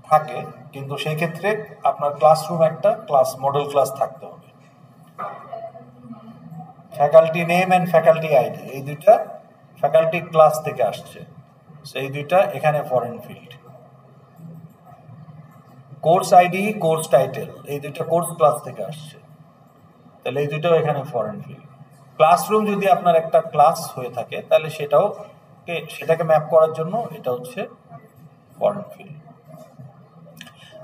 Speaker 1: থাকে, কিন্তু সেই ক্ষেত্রে আপনার ক্লাসরুম একটা ক্লাস মডেল ক্লাস থাকতে হবে। Faculty name and faculty ID, এই দুইটা ফ্যাকাল্টি ক্লাস থেকে আসছে, সেই দুইটা এখানে foreign field. Course ID, course title, এই দুইটা কোর্স ক্লাস থেকে আসছে, তাহলে এই দুইটাও এখানে ফরেন ফিল্ড। ক্লাসরুম যদি আপনার একটা ক্লাস হয়ে থাকে, তাহলে সেটাকে ম্যাপ করার জন্য এটা হচ্ছে ফরেন ফিল্ড।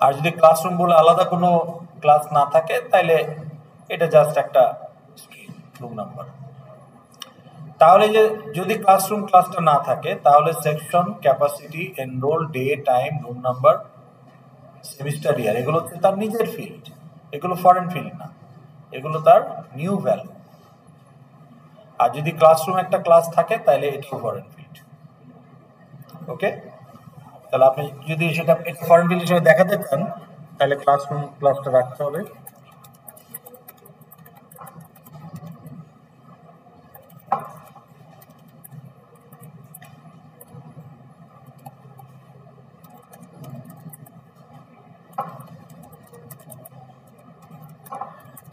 Speaker 1: আর যদি ক্লাসরুম বলে আলাদা কোনো ক্লাস না থাকে, তাহলে এটা জাস্ট একটা রুম নাম্বার। তাহলে যে যদি ক্লাসরুম ক্লাসটা না থাকে, তাহলে section, capacity, enroll, day, time, room number, semester, year, এগুলো হচ্ছে তার নিজের ফিল্ড, এগুলো ফরেন ফিল্ড না, এগুলো তার নিউ ভ্যালু। আর যদি ক্লাসরুম একটা ক্লাস থাকে, তাহলে এটাও ফরেন ফিল্ড। ওকে, তাহলে আপনি যদি সেটা ফরেন ফিল্ড হিসেবে দেখাতে চান, তাহলে ক্লাসরুম ক্লাসটা রাখতে হবে।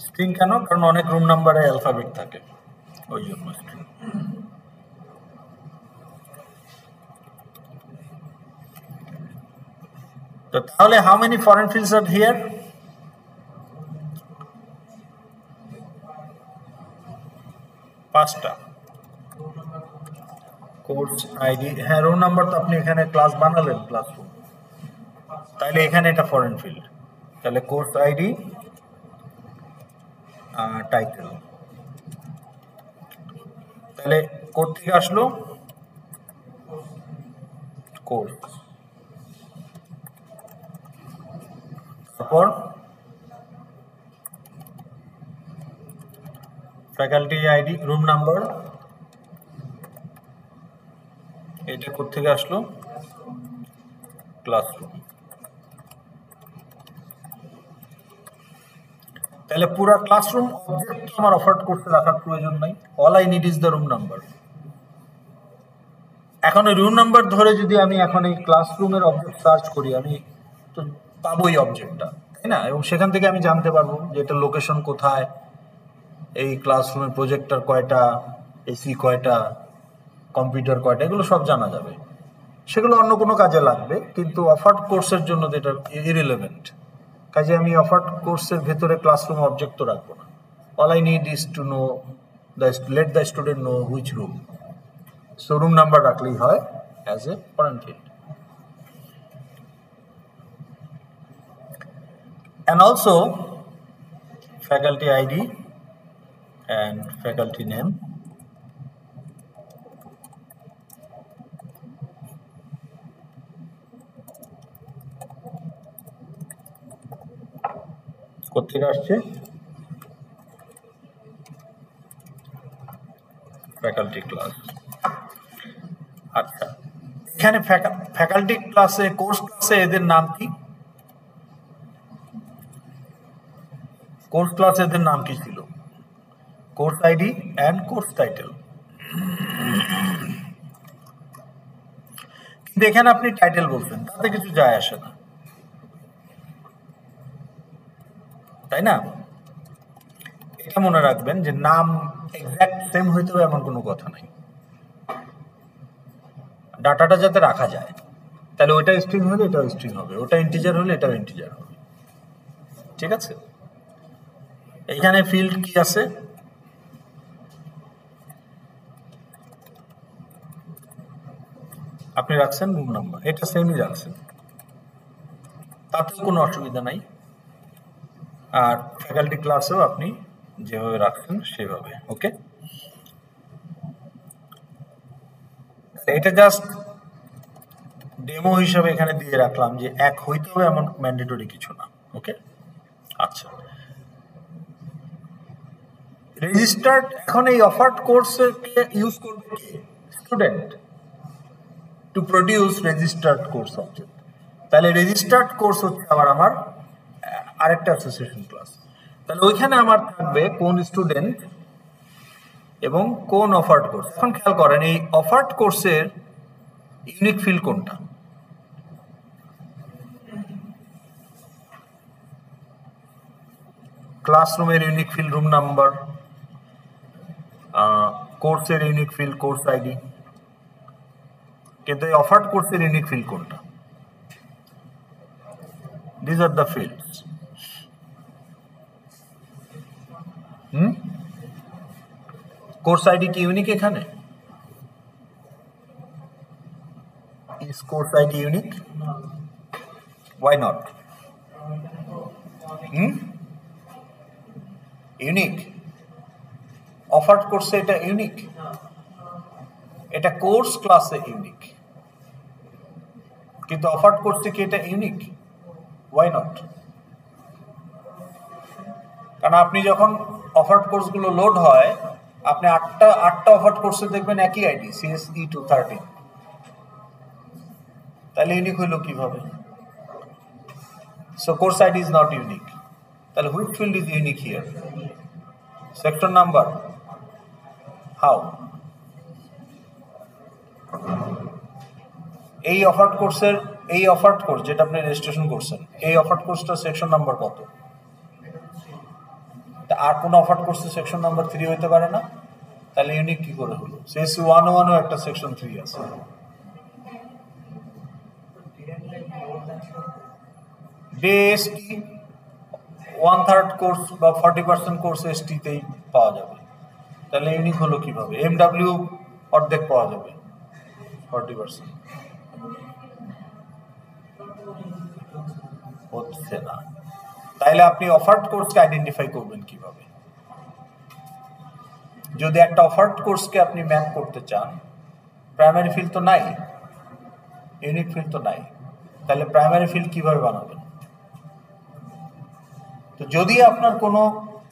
Speaker 1: স্ট্রিং কেন? কারণ অনেক রুম নাম্বারে অ্যালফাবেট থাকে, ওই জন্য স্ট্রিং। তো তাহলে how many foreign fields are here? পাঁচটা। কোর্স আইডি, হ্যাঁ, রোল নাম্বার তো আপনি এখানে ক্লাস বানালেন, ক্লাসরুম, তাহলে এখানে এটা ফরেন ফিল্ড। তাহলে কোর্স আইডি, টাইটেল, তাহলে কোড থেকে আসলো কোর্স, তারপর ফ্যাকাল্টি আইডি, রুম নাম্বার, এটা কোড থেকে আসলো ক্লাসরুম। তাহলে পুরো ক্লাসরুম অবজেক্ট আমার অফার্ড করতে রাখার প্রয়োজন নাই, all I need is the room number. এখন ওই রুম নাম্বার ধরে যদি আমি এখন এই ক্লাসরুমের অবজেক্ট সার্চ করি, আমি তো পাবো এই অবজেক্টটা, তাই না? এবং সেখান থেকে আমি জানতে পারবো যে এটা লোকেশন কোথায়, এই ক্লাসরুমের প্রজেক্টর কয়টা, এসি কয়টা, কম্পিউটার কয়টা, এগুলো সব জানা যাবে। সেগুলো অন্য কোনো কাজে লাগবে, কিন্তু অফার্ড কোর্সের জন্য এটা ইরিলেভেন্ট। কাজে আমি অফার্ড কোর্সের ভেতরে ক্লাসরুম অবজেক্ট তো রাখবো না। All I need is to know let the student know which room. So room number রাখলেই হয় as a foreign field. And also faculty ID and faculty name. কোথেকে আসছে? Faculty class. আচ্ছা, এখানে ফ্যাকাল্টি ক্লাসে, কোর্স ক্লাসে এদের নাম কি? কোর্স ক্লাসে এদের নাম কি ছিল? Course ID and course title. কিন্তু এখানে আপনি টাইটেল বলছেন, তাতে কিছু যায় আসে না, তাই না? এটা মনে রাখবেন যে নাম এক্সাক্ট সেম হইতে হবে এমন কোনো কথা নাই। ডাটাটা যাতে রাখা যায়, তাহলে ওইটা স্ট্রিং হলে এটাও স্ট্রিং হবে, ওটা ইন্টিজার হলে এটাও ইন্টিজার হবে। ঠিক আছে? এখানে ফিল্ড কি আছে? আপনি রাখছেন রুম নাম্বার, এটা সেমই রাখছেন, তাতেও কোনো অসুবিধা নাই। আর ফ্যাকাল্টি ক্লাসেও আপনি যেভাবে রাখছেন সেভাবে। ওকে, এটা জাস্ট ডেমো হিসাবে এখানে দিয়ে রাখলাম যে এক হইতে হবে এমন ম্যান্ডেটরি কিছু না। ওকে, আচ্ছা, রেজিস্টার্ড। এখন এই অফার্ড কোর্সকে ইউজ করবে কে? Student, to produce registered course object. তাহলে রেজিস্টার্ড কোর্স হচ্ছে আবার আমার আরেকটা অ্যাসোসিয়েশন ক্লাস। তাহলে ওইখানে আমার থাকবে কোন স্টুডেন্ট এবং কোন অফার্ড কোর্স। এখন খেয়াল করেন, এই অফার্ড কোর্সের ইউনিক ফিল্ড কোনটা? ক্লাসরুমের ইউনিক ফিল্ড রুম নাম্বার, কোর্সের ইউনিক ফিল্ড কোর্স আইডি। কিন্তু এই অফার্ড কোর্সের ইউনিক ফিল্ড কোনটা? This are the fields. Course ID কি ইউনিক এখানে? Is course ID unique? Why not? Unique. Offered কোর্সে এটা ইউনিক, এটা কোর্স ক্লাসে ইউনিক, কিন্তু অফার্ড কোর্সে কি এটা ইউনিক? Why not? কারণ আপনি যখন অফার্ড কোর্সগুলো লোড হয়, আপনি আটটা অফার্ড কোর্সে দেখবেন একই আইডি, CSE 213। তাহলে ইউনিক হইল কিভাবে? So course ID is not unique. তাহলে which field is unique here? Sector number? How? এই অফার্ড কোর্সের, এই অফার্ড কোর্স যেটা আপনি রেজিস্ট্রেশন করছেন, এই অফার্ড কোর্সটা সেকশন নাম্বার কত? আর কোন অফার্ড কোর্সে সেকশন নাম্বার 3 হইতে পারে না? তাহলে ইউনিক কি করে হলো? CSE 101 একটা সেকশন 3 আছে। ডে এসটি 1/3 কোর্স বা 40% কোর্স এসটিতেই পাওয়া যাবে। তাহলে ইউনিক হলো কিভাবে? MW অর্ধেক পাওয়া যাবে, 40% হচ্ছে না। তাইলে আপনি অফার্ড কোর্সকে আইডেন্টিফাই করবেন কিভাবে? যদি একটা অফার্ড কোর্সকে আপনি ম্যাপ করতে চান, প্রাইমারি ফিল্ড তো নাই, ইউনিক ফিল্ড তো নাই, তাহলে প্রাইমারি ফিল্ড কিভাবে বানাবেন? তো যদি আপনার কোনো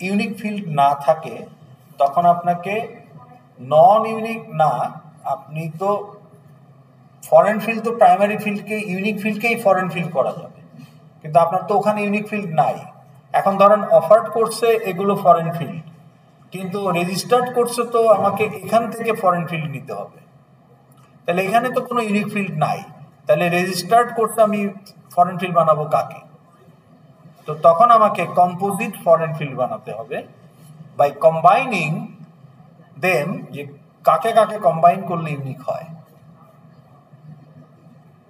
Speaker 1: ইউনিক ফিল্ড না থাকে, তখন আপনাকে নন ইউনিক না, আপনি তো ফরেন ফিল্ড, তো প্রাইমারি ফিল্ডকে, ইউনিক ফিল্ডকেই ফরেন ফিল্ড করা যাবে, কিন্তু আপনার তো ওখানে ইউনিক ফিল্ড নাই। এখন ধরেন অফার্ড কোর্সে এগুলো ফরেন ফিল্ড, কিন্তু রেজিস্টার্ড কোর্সে তো আমাকে এখান থেকে ফরেন ফিল্ড নিতে হবে, তাহলে এখানে তো কোনো ইউনিক ফিল্ড নাই, তাহলে রেজিস্টার্ড কোর্সে আমি ফরেন ফিল্ড বানাবো কাকে? তো তখন আমাকে কম্পোজিট ফরেন ফিল্ড বানাতে হবে বাই কম্বাইনিং দেম, যে কাকে কাকে কম্বাইন করলে ইউনিক হয়।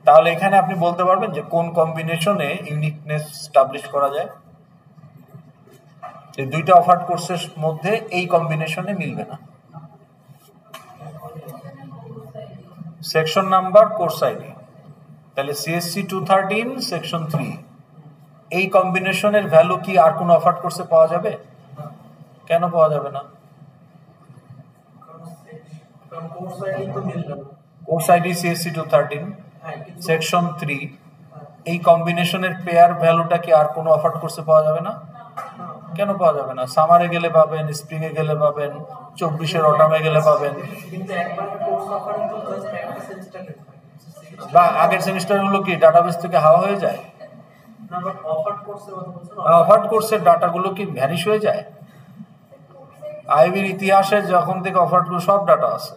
Speaker 1: তাহলে এখানে আপনি বলতে পারবেন যে কোন কম্বিনেশনে ইউনিকনেস এস্টাবলিশ করা যায়। এই দুইটা অফার্ড কোর্সের মধ্যে এই কম্বিনেশনে মিলবে না। সেকশন নাম্বার, কোর্স আইডি, তাহলে সিএসসি 213 সেকশন 3 এই কম্বিনেশনের ভ্যালু কি আর কোন অফার্ড কোর্সে পাওয়া যাবে? কেন পাওয়া যাবে না? কোর্স আইডি সিএসসি 213 সেকশন 3 এই কম্বিনেশনের পেয়ার ভ্যালুটা কি আর কোনো অফার্ড কোর্সে পাওয়া যাবে না? কেন পাওয়া যাবে না? সামারে গেলে পাবেন, স্প্রিং এ গেলে পাবেন, 24-এর অটামে গেলে পাবেন, বা আগের সেমিস্টার গুলো কি ডাটাবেস থেকে হাওয়া হয়ে যায়? অফার্ড কোর্সের ডাটাগুলো কি ভ্যানিশ হয়ে যায়? আইবির ইতিহাসে যখন থেকে অফার্ড কোর্স সব ডাটা আছে।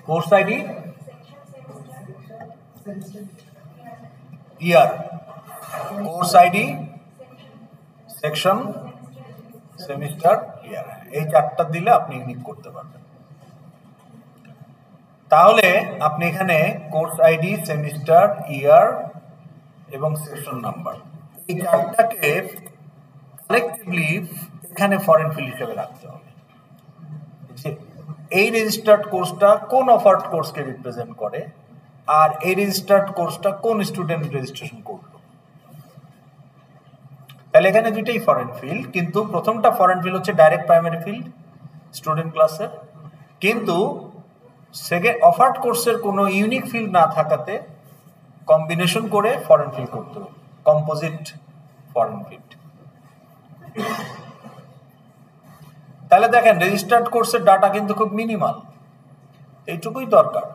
Speaker 1: কোর্স আইডি, ইয়ার, কোর্স আইডি, সেকশন, সেমিস্টার, ইয়ার, এই চারটা দিলে আপনি ইউনিক করতে পারবেন। তাহলে আপনি এখানে কোর্স আইডি, সেমিস্টার, ইয়ার এবং সেকশন নাম্বার এই চারটাকে কালেক্টিভলি এখানে ফরেন ফিল্ড হিসেবে রাখতে হবে। এই রেজিস্টার্ড কোর্সটা কোন অফার্ড কোর্সকে রিপ্রেজেন্ট করে, আর এই রেজিস্টার্ড কোর্সটা কোন স্টুডেন্ট রেজিস্ট্রেশন করলো। তাহলে এখানে দুইটাই ফরেন ফিল্ড, কিন্তু প্রথমটা ফরেন ফিল্ড হচ্ছে ডাইরেক্ট প্রাইমারি ফিল্ড স্টুডেন্ট ক্লাসের, কিন্তু সেকেন্ড অফার্ড কোর্সের কোনো ইউনিক ফিল্ড না থাকাতে কম্বিনেশন করে ফরেন ফিল্ড করতে হবে, কম্পোজিট ফরেন ফিল্ড। তাহলে দেখেন রেজিস্টার্ড কোর্সের ডাটা কিন্তু খুব মিনিমাল, এইটুকুই দরকার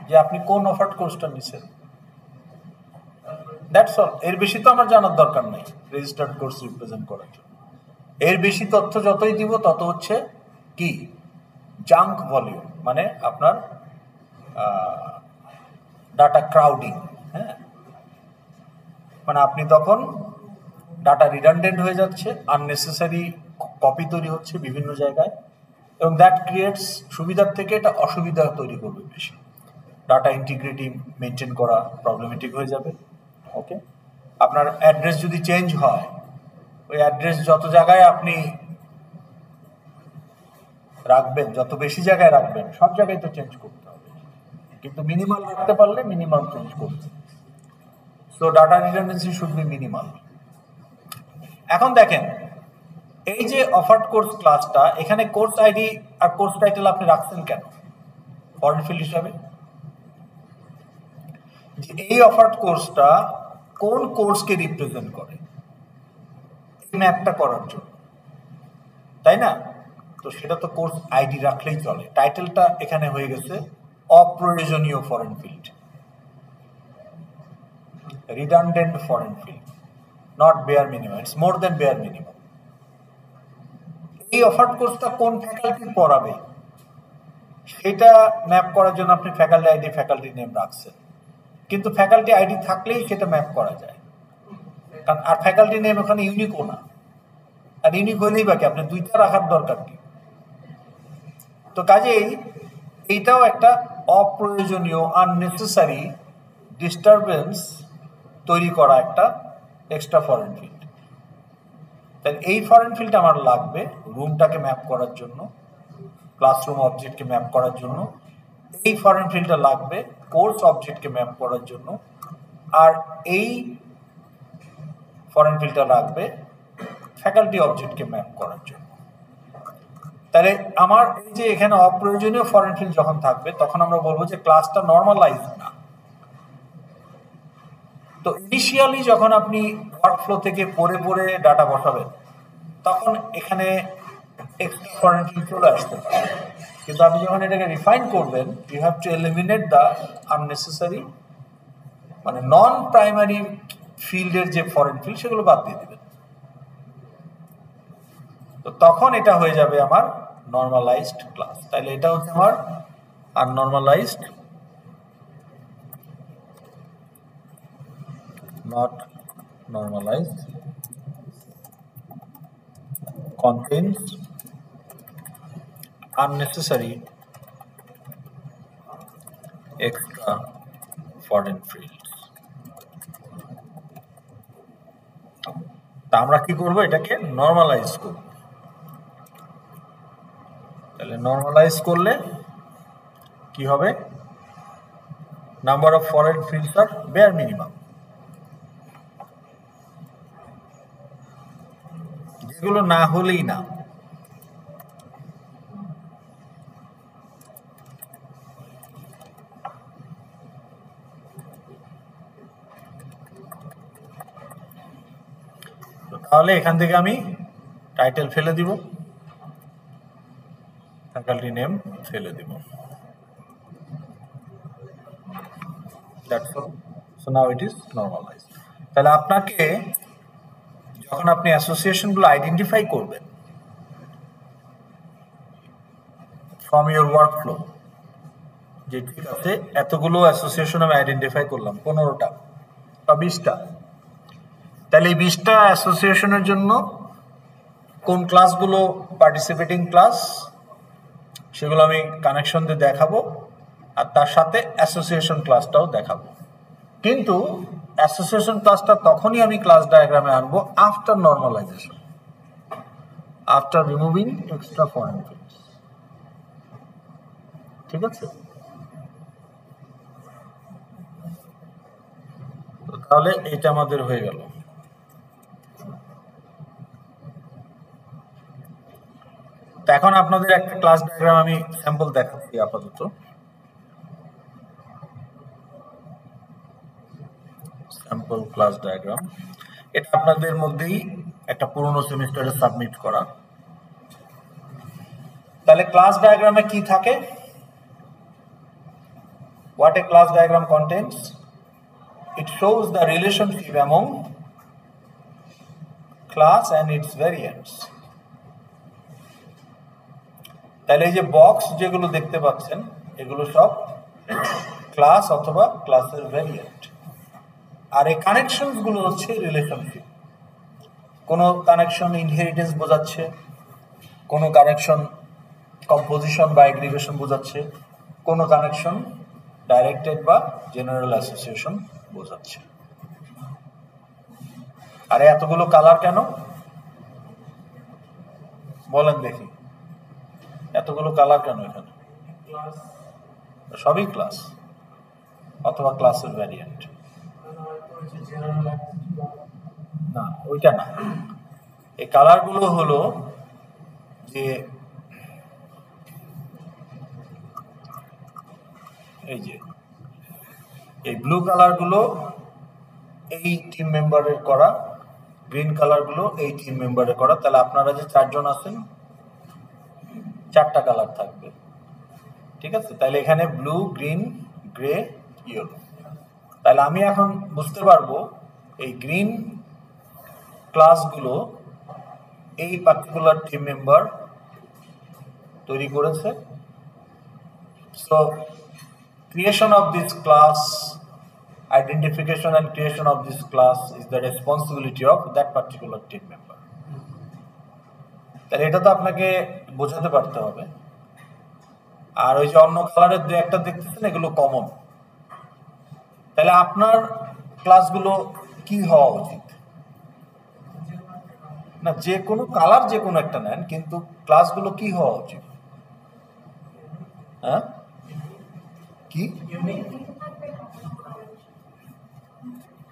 Speaker 1: যে আপনি কোন অফার্ড কোর্সটা নিছেন, দ্যাটস অল। এর বেশি তো আমার জানার দরকার নেই রেজিস্টার্ড কোর্স রিপ্রেজেন্ট করার জন্য। এর বেশি তথ্য যতই দিব তত হচ্ছে কি জাঙ্ক ভলিউম, মানে আপনার ডাটা ক্রাউডিং। হ্যাঁ, মানে আপনি তখন ডাটা রিডান্ডেন্ট হয়ে যাচ্ছে, আননেসেসারি কপি তৈরি হচ্ছে বিভিন্ন জায়গায়, এবং দ্যাট ক্রিয়েটস সুবিধার থেকে এটা অসুবিধা তৈরি করবে বেশি। ডাটা ইন্টিগ্রিটি মেনটেন করা প্রবলেমেটিক হয়ে যাবে। ওকে, আপনার অ্যাড্রেস যদি চেঞ্জ হয়, ওই অ্যাড্রেস যত জায়গায় আপনি রাখবেন, যত বেশি জায়গায় রাখবেন, সব জায়গায় তো চেঞ্জ করতে হবে, কিন্তু মিনিমাল রাখতে পারলে মিনিমাল চেঞ্জ করতে। So data redundancy should be minimal. এখন দেখেন এই যে অফার্ড কোর্স ক্লাসটা, এখানে কোর্স আইডি আর কোর্স টাইটেল আপনি রাখছেন কেন ফরেন ফিল্ড হিসাবে? যে এই অফার্ড কোর্সটা কোন কোর্সকে রিপ্রেজেন্ট করে এই ম্যাপটা করার জন্য, তাই না? তো সেটা তো কোর্স আইডি রাখলেই চলে। টাইটেলটা এখানে হয়ে গেছে অপ্রয়োজনীয় foreign field, redundant foreign field, not bare minimum, it's more than bare minimum. এই অফার্ড কোর্সটা কোন ফ্যাকাল্টি পড়াবে সেটা ম্যাপ করার জন্য আপনি ফ্যাকাল্টি আইডি, ফ্যাকাল্টি নেম রাখছেন, কিন্তু ফ্যাকাল্টি আইডি থাকলেই সেটা ম্যাপ করা যায়, কারণ আর ফ্যাকাল্টি নেম ওখানে ইউনিকও না। আর ইউনিক হলেই বাকি আপনি দুইটা রাখার দরকার কি? তো কাজেই এইটাও একটা অপ্রয়োজনীয় আননেসেসারি ডিস্টারবেন্স তৈরি করা একটা এক্সট্রা ফরেন ফিল্ড। তাহলে এই ফরেন ফিল্ড আমার লাগবে রুমটাকে ম্যাপ করার জন্য, ক্লাসরুম অবজেক্টকে ম্যাপ করার জন্য। এই ফরেন ফিল্ডটা লাগবে কোর্স অবজেক্টকে ম্যাপ করার জন্য, আর এই ফরেন ফিল্ডটা লাগবে ফ্যাকাল্টি অবজেক্টকে ম্যাপ করার জন্য। তাহলে আমার এই যে এখানে অপ্রয়োজনীয় ফরেন ফিল্ড যখন থাকবে, তখন আমরা বলবো যে ক্লাসটা নর্মালাইজ না। তো ইনিশিয়ালি যখন আপনি ওয়ার্কফ্লো থেকে পড়ে পড়ে ডাটা বসাবেন, তখন এখানে এক্সট্রা ফরেন ফিল্ড চলে আসতে পারে, কিন্তু আপনি যখন এটাকে রিফাইন করবেন, you have to eliminate the unnecessary, মানে নন প্রাইমারি ফিল্ডের যে ফরেন ফিল্ড সেগুলো বাদ দিয়ে দেবেন। তো তখন এটা হয়ে যাবে আমার নর্মালাইজড ক্লাস। তাহলে এটা হচ্ছে আমার আননর্মালাইজড not normalized contains unnecessary extra foreign fields. তা আমরা কি করব, এটাকে নরমালাইজ করব। তাহলে নরমালাইজ করলে কি হবে, number of foreign fields are bear minimum, যেগুলো না হলেই না। তাহলে এখান থেকে আমি টাইটেল ফেলে দিব, ফ্যাকাল্টি নেম ফেলে দিব। That's all. So now it is normalized. তাহলে আপনাকে যখন আপনি অ্যাসোসিয়েশনগুলো আইডেন্টিফাই করবেন ফ্রম ইওর ওয়ার্কফ্লো, যে ঠিক আছে এতগুলো অ্যাসোসিয়েশন আমি আইডেন্টিফাই করলাম, 15টা বা 20টা, তাহলে এই 20টা অ্যাসোসিয়েশনের জন্য কোন ক্লাসগুলো পার্টিসিপেটিং ক্লাস সেগুলো আমি কানেকশন দিয়ে দেখাবো, আর তার সাথে অ্যাসোসিয়েশন ক্লাসটাও দেখাবো। কিন্তু অ্যাসোসিয়েশন ক্লাসটা তখনই আমি ক্লাস ডায়াগ্রামে আনবো after normalisation, after removing extra foreign fields. ঠিক আছে, তাহলে এটা আমাদের হয়ে গেল। তো এখন আপনাদের একটা ক্লাস ডায়াগ্রাম আমি স্যাম্পল দেখাচ্ছি আপাতত। স্যাম্পল ক্লাস ডায়াগ্রাম, এটা আপনাদের মধ্যেই একটা পুরনো সেমিস্টারে সাবমিট করা। তাহলে ক্লাস ডায়াগ্রামে কি থাকে? What a class diagram contains? It shows the relationship among class and its variants. তাহলে এই যে বক্স যেগুলো দেখতে পাচ্ছেন এগুলো সব ক্লাস অথবা ক্লাসের ভ্যারিয়েন্ট, আর এই কানেকশন গুলো হচ্ছে রিলেশনশিপ। কোনো কানেকশন ইনহেরিটেন্স বোঝাচ্ছে, কোনো কানেকশন কম্পোজিশন বা এগ্রিগেশন বোঝাচ্ছে, কোনো কানেকশন ডাইরেক্টেড বা জেনারেল অ্যাসোসিয়েশন বোঝাচ্ছে। আরে এতগুলো কালার কেন বলেন দেখি, এতগুলো কালার কেন এখানে? সবই ক্লাস অথবা ক্লাসের ভ্যারিয়েন্ট। না, ওইটা না। এই কালার গুলো হলো যে এই যে এই ব্লু কালার গুলো এই টিম মেম্বারের করা, গ্রিন কালার গুলো এই টিম মেম্বারের করা। তাহলে আপনারা যে 4 জন আছেন 4টা কালার থাকবে। ঠিক আছে, তাহলে এখানে ব্লু, গ্রিন, গ্রে, ইয়েলো। তাহলে আমি এখন বুঝতে পারবো এই গ্রিন ক্লাসগুলো এই পার্টিকুলার টিম মেম্বার তৈরি করেছে। So creation of this class, identification and creation of this class is the responsibility of that particular team member. তাহলে এটা তো আপনাকে বোঝাতে পারতে হবে। আর ওই যে অন্য কালারের দু একটা দেখতেছেন এগুলো কমন। তাহলে আপনার ক্লাসগুলো কি হওয়া উচিত? না, যে কোনো কালার যে কোনো একটা নেন, কিন্তু ক্লাসগুলো কি হওয়া উচিত? হ্যাঁ, কি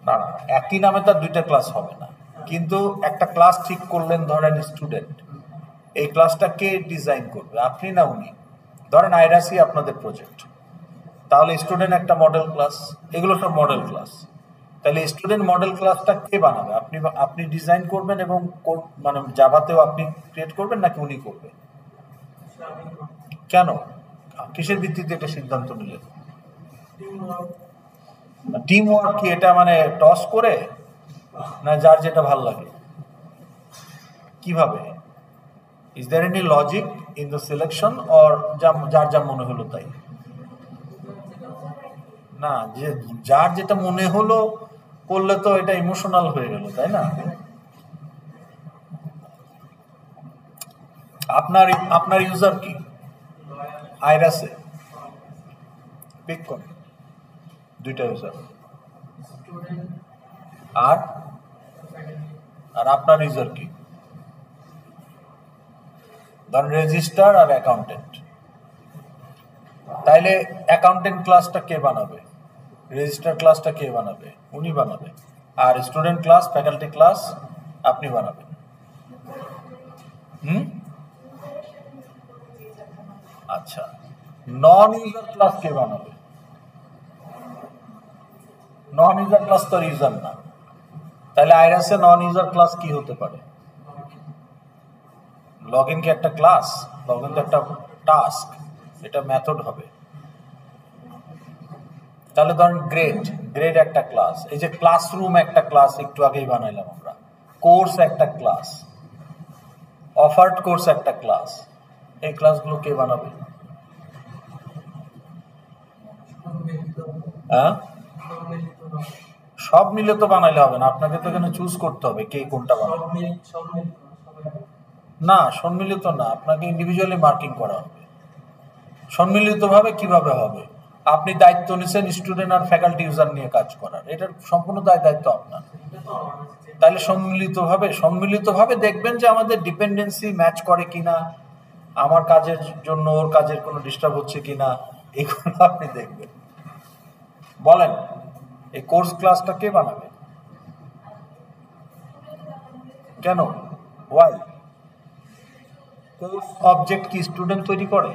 Speaker 1: না, একই নামে তার 2টা ক্লাস হবে না, কিন্তু একটা ক্লাস ঠিক করলেন। ধরেন স্টুডেন্ট, এই ক্লাসটা কে ডিজাইন করবে, আপনি না উনি? ধরেন আইরাসি আপনাদের প্রজেক্ট, তাহলে স্টুডেন্ট একটা মডেল ক্লাস, এগুলো সব মডেল ক্লাস। তাহলে স্টুডেন্ট মডেল ক্লাসটা কে বানাবে? আপনি ডিজাইন করবেন এবং মানে জাভাতেও আপনি ক্রিয়েট করবেন নাকি উনি করবে? কেন, কিসের ভিত্তিতে এটা সিদ্ধান্ত নিলেন? টিম ওয়ার্ক কি এটা মানে টস করে, না যার যেটা ভাল লাগে? কিভাবে? Is there any logic in the selection, or যার যা মনে হলো তাই? না, যে যার যেটা মনে হলো করলে তো এটা ইমোশনাল হয়ে গেল, তাই না? আপনার ইউজার কি আইরাসে? পিক করে দুইটা ইউজার। আর আর আপনার ইউজার কি? ধরেন রেজিস্ট্রার আর অ্যাকাউন্টেন্ট। তাইলে অ্যাকাউন্টেন্ট ক্লাসটা কে বানাবে? রেজিস্ট্রার ক্লাসটা কে বানাবে? উনি বানাবে। আর স্টুডেন্ট ক্লাস, ফ্যাকাল্টি ক্লাস আপনি বানাবেন। আচ্ছা, নন ইউজার ক্লাস কে বানাবে? নন ইউজার ক্লাস তো ইউজার না। তাহলে আইরাসে নন ইউজার ক্লাস কি হতে পারে? লগ ইন কি একটা ক্লাস? লগ ইন তো একটা টাস্ক, এটা মেথড হবে। তাহলে ধরেন গ্রেড একটা ক্লাস, এই যে ক্লাসরুম একটা ক্লাস একটু আগেই বানাইলাম আমরা, কোর্স একটা ক্লাস, অফার্ড কোর্স একটা ক্লাস, এই ক্লাসগুলো কে বানাবে? হ্যাঁ, সব মিলে তো বানাইলে হবে না, আপনাকে তো এখানে চুজ করতে হবে কে কোনটা বানাবে। না, সম্মিলিত না, আপনাকে ইন্ডিভিজুয়ালি মার্কিং করা হবে। সম্মিলিতভাবে কিভাবে হবে? আপনি দায়িত্ব নিছেন স্টুডেন্ট আর ফ্যাকাল্টি ইউজার নিয়ে কাজ করার, এটার সম্পূর্ণ দায়িত্ব আপনার। তাহলে সম্মিলিতভাবে দেখবেন যে আমাদের ডিপেন্ডেন্সি ম্যাচ করে কিনা, আমার কাজের জন্য ওর কাজের কোনো ডিস্টার্ব হচ্ছে কিনা, এগুলো আপনি দেখবেন। বলেন, এই কোর্স ক্লাসটা কে বানাবে? কেন? ওয়াই? কোর্স অবজেক্ট কি স্টুডেন্ট তৈরি করে?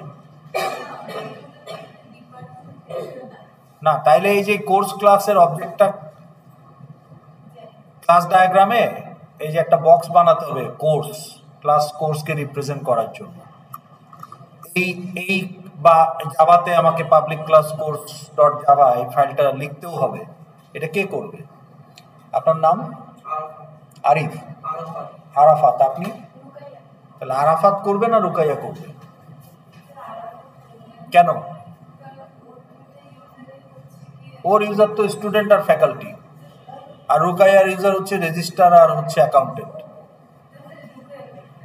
Speaker 1: না, তাইলে এই যে কোর্স ক্লাসের অবজেক্টটা ক্লাস ডায়াগ্রামে এই যে একটা বক্স বানাতে হবে কোর্স ক্লাস, কোর্সকে রিপ্রেজেন্ট করার জন্য। এই বা জাভাতে আমাকে public class course dot Java এই ফাইলটা লিখতেও হবে, এটা কে করবে? আপনার নাম? আরিফ। আরাফাত। আপনি? তাহলে আরাফাত করবে না রুকাইয়া করবে? কেন? ওর ইউজার তো স্টুডেন্ট আর ফ্যাকাল্টি, আর রুকাইয়ার ইউজার হচ্ছে রেজিস্ট্রার আর হচ্ছে অ্যাকাউন্টেন্ট।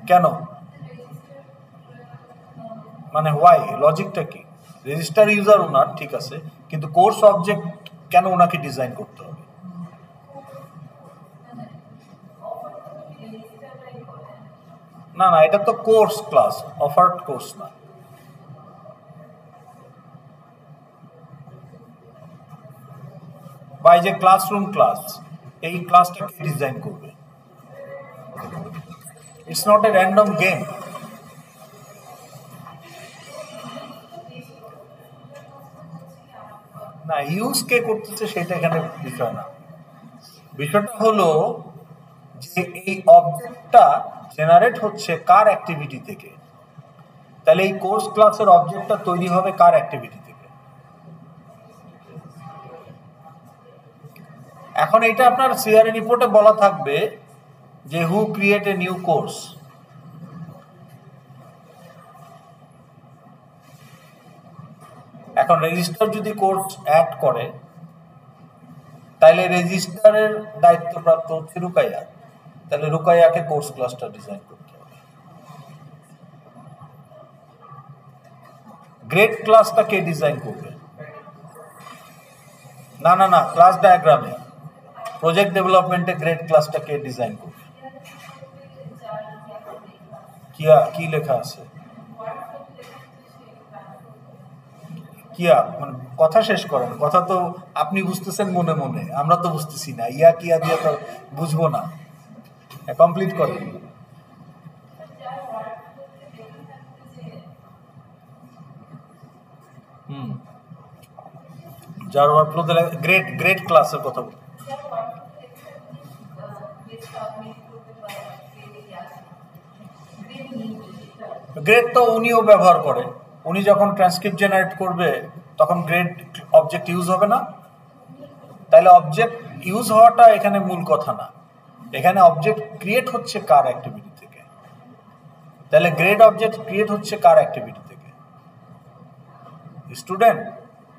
Speaker 1: কেন? মানে হোয়াই, লজিকটা কি? রেজিস্টার ইউজার ওনার, ঠিক আছে, কিন্তু কোর্স অবজেক্ট কেন ওনাকে ডিজাইন করতে হবে? না না, এটা তো কোর্স ক্লাস, অফার্ড কোর্স না। বা এই যে ক্লাসরুম ক্লাস, এই ক্লাসটাকে ডিজাইন করবে। It's not a random game. না, ইউজ কে করতেছে সেটা এখানে বিষয় না। বিষয়টা হলো যে এই অবজেক্টটা জেনারেট হচ্ছে কার অ্যাক্টিভিটি থেকে। তাহলে এই কোর্স ক্লাসের অবজেক্টটা তৈরি হবে কার অ্যাক্টিভিটি থেকে? এখন এটা আপনার সিআরএ রিপোর্টে বলা থাকবে যে হু ক্রিয়েট এ নিউ কোর্স। এখন রেজিস্টার যদি কোর্স অ্যাড করে, তাহলে রেজিস্টারের দায়িত্বপ্রাপ্ত হচ্ছে রুকাইয়া, তাহলে রুকাইয়াকে কোর্স ক্লাসটা ডিজাইন করতে হবে। গ্রেড ক্লাসটা কে ডিজাইন করবে? না না না, ক্লাস ডায়াগ্রামে প্রজেক্ট ডেভেলপমেন্টে গ্রেড ক্লাসটা কে ডিজাইন করবে? কি লেখা আছে? কিয়া, মানে কথা শেষ করেন, কথা তো আপনি বুঝতেছেন মনে মনে, আমরা তো বুঝতেছি না, কিয়া দিয়ে তো বুঝবো না, কমপ্লিট করেন। যার ওয়ার্কফ্লোতে গ্রেড ক্লাসের কথা বলি। গ্রেড তো উনিও ব্যবহার করে, উনি যখন ট্রান্সক্রিপ্ট জেনারেট করবে তখন গ্রেড অবজেক্ট ইউজ হবে না? তাহলে অবজেক্ট ইউজ হওয়াটা এখানে মূল কথা না, এখানে অবজেক্ট ক্রিয়েট হচ্ছে কার অ্যাক্টিভিটি থেকে। তাহলে গ্রেড অবজেক্ট ক্রিয়েট হচ্ছে কার অ্যাক্টিভিটি থেকে? স্টুডেন্ট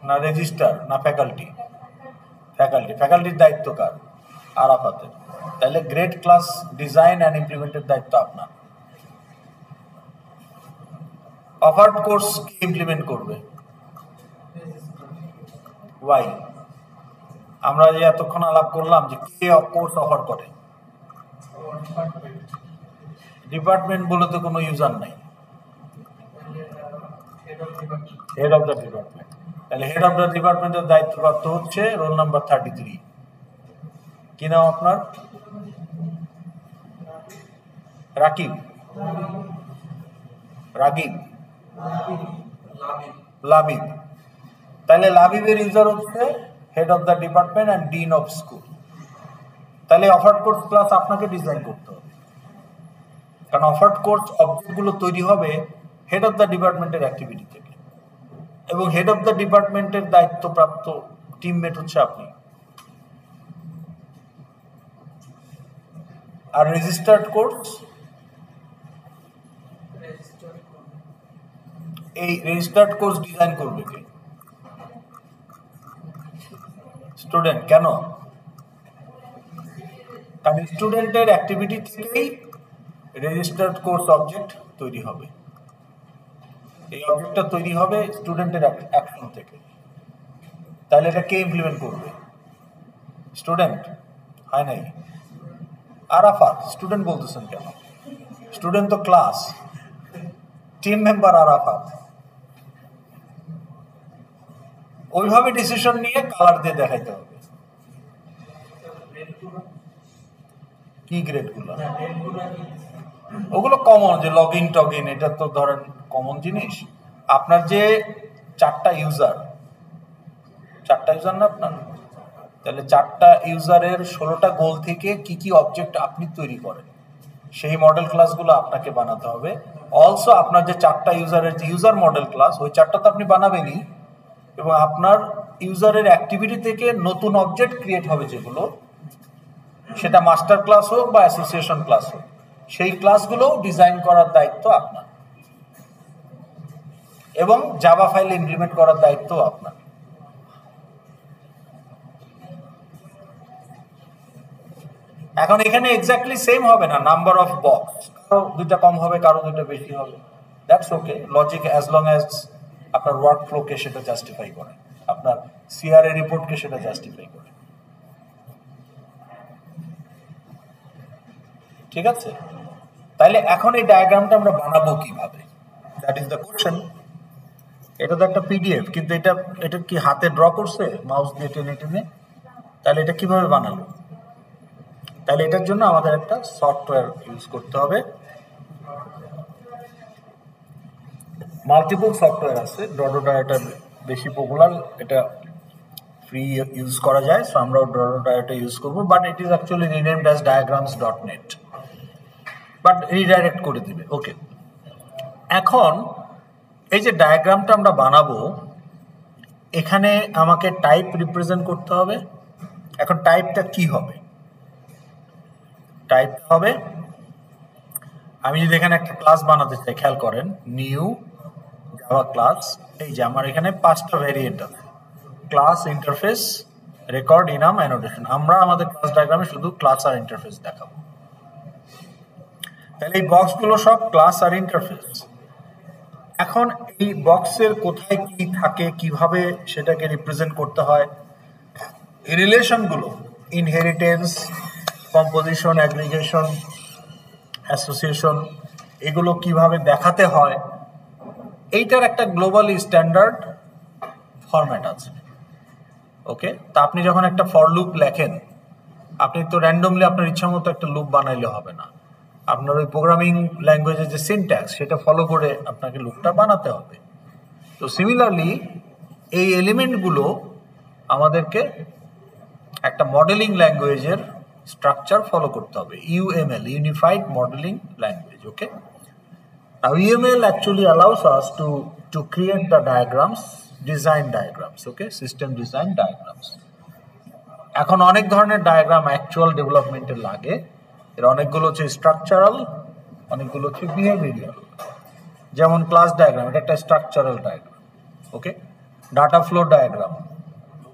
Speaker 1: না রেজিস্টার না ফ্যাকাল্টি? ফ্যাকাল্টির দায়িত্ব কার? আরাফাতের। তাহলে গ্রেড ক্লাস ডিজাইন অ্যান্ড ইমপ্লিমেন্টের দায়িত্ব আপনার। অফার্ড কোর্স কি ইমপ্লিমেন্ট করবে? ওয়াই? আমরা যে এতক্ষণ আলাপ করলাম যে কে কোর্স অফার করে, ডিপার্টমেন্ট বলে তো কোনো ইউজার নাই, হেড অফ দ্য ডিপার্টমেন্ট। তাহলে হেড অফ দ্য ডিপার্টমেন্টের দায়িত্বপ্রাপ্ত হচ্ছে রোল নাম্বার 33। কি নাম আপনার? রাকিব, রাগিব, লাবিব। তাহলে লাবিবের ইউজার হচ্ছে head of the department and dean of school. তাহলে অফার্ড কোর্স ক্লাস আপনাকে ডিজাইন করতে হবে, কারণ অফার্ড কোর্স অবজেক্টগুলো তৈরি হবে হেড অফ দ্য ডিপার্টমেন্টের অ্যাক্টিভিটি থেকে, এবং হেড অফ দ্য ডিপার্টমেন্টের দায়িত্বপ্রাপ্ত টিমমেট হচ্ছে আপনি। আর রেজিস্টার্ড কোর্স, এই রেজিস্টার্ড কোর্স ডিজাইন করবে কে? স্টুডেন্ট। কেন? কারণ স্টুডেন্টের অ্যাক্টিভিটি থেকেই রেজিস্টার্ড কোর্স অবজেক্ট তৈরি হবে। এই অবজেক্টটা তৈরি হবে স্টুডেন্টের অ্যাকশন থেকে। তাহলে এটা কে ইমপ্লিমেন্ট করবে? স্টুডেন্ট। হয় নাই? আরাফাত। স্টুডেন্ট বলতেছেন কেন? স্টুডেন্ট তো ক্লাস, টিম মেম্বার আরাফাত। ওইভাবে ডিসিশন নিয়ে কালার দিয়ে দেখাইতে হবে। কি গ্রেডগুলো? ওগুলো কমন, যে লগ ইন টগ ইন, এটা তো ধরেন কমন জিনিস। আপনার যে 4টা ইউজার না আপনার, তাহলে 4টা ইউজারের 16টা গোল থেকে কি কি অবজেক্ট আপনি তৈরি করেন, সেই মডেল ক্লাসগুলো আপনাকে বানাতে হবে। অলসো আপনার যে 4টা ইউজারের যে ইউজার মডেল ক্লাস, ওই 4টা তো আপনি বানাবেনই, এবং আপনার ইউজারের অ্যাক্টিভিটি থেকে নতুন অবজেক্ট ক্রিয়েট হবে যেগুলো, সেটা মাস্টার ক্লাস হোক বা অ্যাসোসিয়েশন ক্লাস হোক, সেই ক্লাসগুলো ডিজাইন করার দায়িত্ব আপনার, এবং জাভা ফাইল ইমপ্লিমেন্ট করার দায়িত্ব আপনার। এখন এখানে এক্স্যাক্টলি সেম হবে না নাম্বার অফ বক্স, কারো 2টা কম হবে, কারো 2টা বেশি হবে। That's okay, logic as long as আপনার ওয়ার্ক ফ্লোকে সেটা জাস্টিফাই করে, আপনার সিআরএ রিপোর্টকে সেটা জাস্টিফাই করে। ঠিক আছে? তাইলে এখন এই ডায়াগ্রামটা আমরা বানাবো কিভাবে? That is the question. এটা তো একটা পিডিএফ, কিন্তু এটা কি হাতে ড্র করছে মাউস দিয়ে টেনে টেনে? তাহলে এটা কিভাবে বানালো? তাহলে এটার জন্য আমাদের একটা সফটওয়্যার ইউজ করতে হবে। মাল্টিপল সফটওয়্যার আছে, ডডোটা এটা বেশি পপুলার, এটা ফ্রি ইউজ করা যায়, সো আমরাও ডডোটা এটা ইউজ করবো, but it is actually renamed as diagrams.net, but redirect করে দিবে। ওকে, এখন এই যে ডায়াগ্রামটা আমরা বানাবো, এখানে আমাকে টাইপ রিপ্রেজেন্ট করতে হবে। এখন টাইপটা কি হবে? টাইপ হবে, আমি যদি এখানে একটা ক্লাস বানাতে চাই, খেয়াল করেন, নিউ জাভা ক্লাস। এই যে আমার এখানে 5টা ভেরিয়েন্ট আছে, ক্লাস, ইন্টারফেস, রেকর্ড, ইনাম, অ্যানোটেশন। আমরা আমাদের ক্লাস ডায়াগ্রামে শুধু ক্লাস আর ইন্টারফেস দেখাবো। তাহলে এই বক্সগুলো সব ক্লাস আর ইন্টারফেস। এখন এই বক্সের কোথায় কি থাকে, কিভাবে সেটাকে রিপ্রেজেন্ট করতে হয়, এই রিলেশনগুলো, ইনহেরিটেন্স, কম্পোজিশন, অ্যাগ্রিগেশন, অ্যাসোসিয়েশন, এগুলো কিভাবে দেখাতে হয়, এইটার একটা গ্লোবালি স্ট্যান্ডার্ড ফরম্যাট আছে। ওকে, তা আপনি যখন একটা ফর লুপ লেখেন, আপনি তো র্যান্ডমলি আপনার ইচ্ছা মতো একটা লুপ বানাইলে হবে না, আপনার ওই প্রোগ্রামিং ল্যাঙ্গুয়েজের যে সিনট্যাক্স সেটা ফলো করে আপনাকে লুপটা বানাতে হবে। তো সিমিলারলি এই এলিমেন্টগুলো আমাদেরকে একটা মডেলিং ল্যাঙ্গুয়েজের স্ট্রাকচার ফলো করতে হবে, UML, unified modelling language. Okay, now UML actually allows us to create the diagrams, design diagrams, okay, system design diagrams. এখন অনেক ধরনের ডায়াগ্রাম অ্যাকচুয়াল ডেভেলপমেন্টে লাগে, এর অনেকগুলো হচ্ছে স্ট্রাকচারাল, অনেকগুলো হচ্ছে বিহেভিয়ারাল। যেমন ক্লাস ডায়াগ্রাম, এটা একটা structural diagram. Okay, data flow diagram,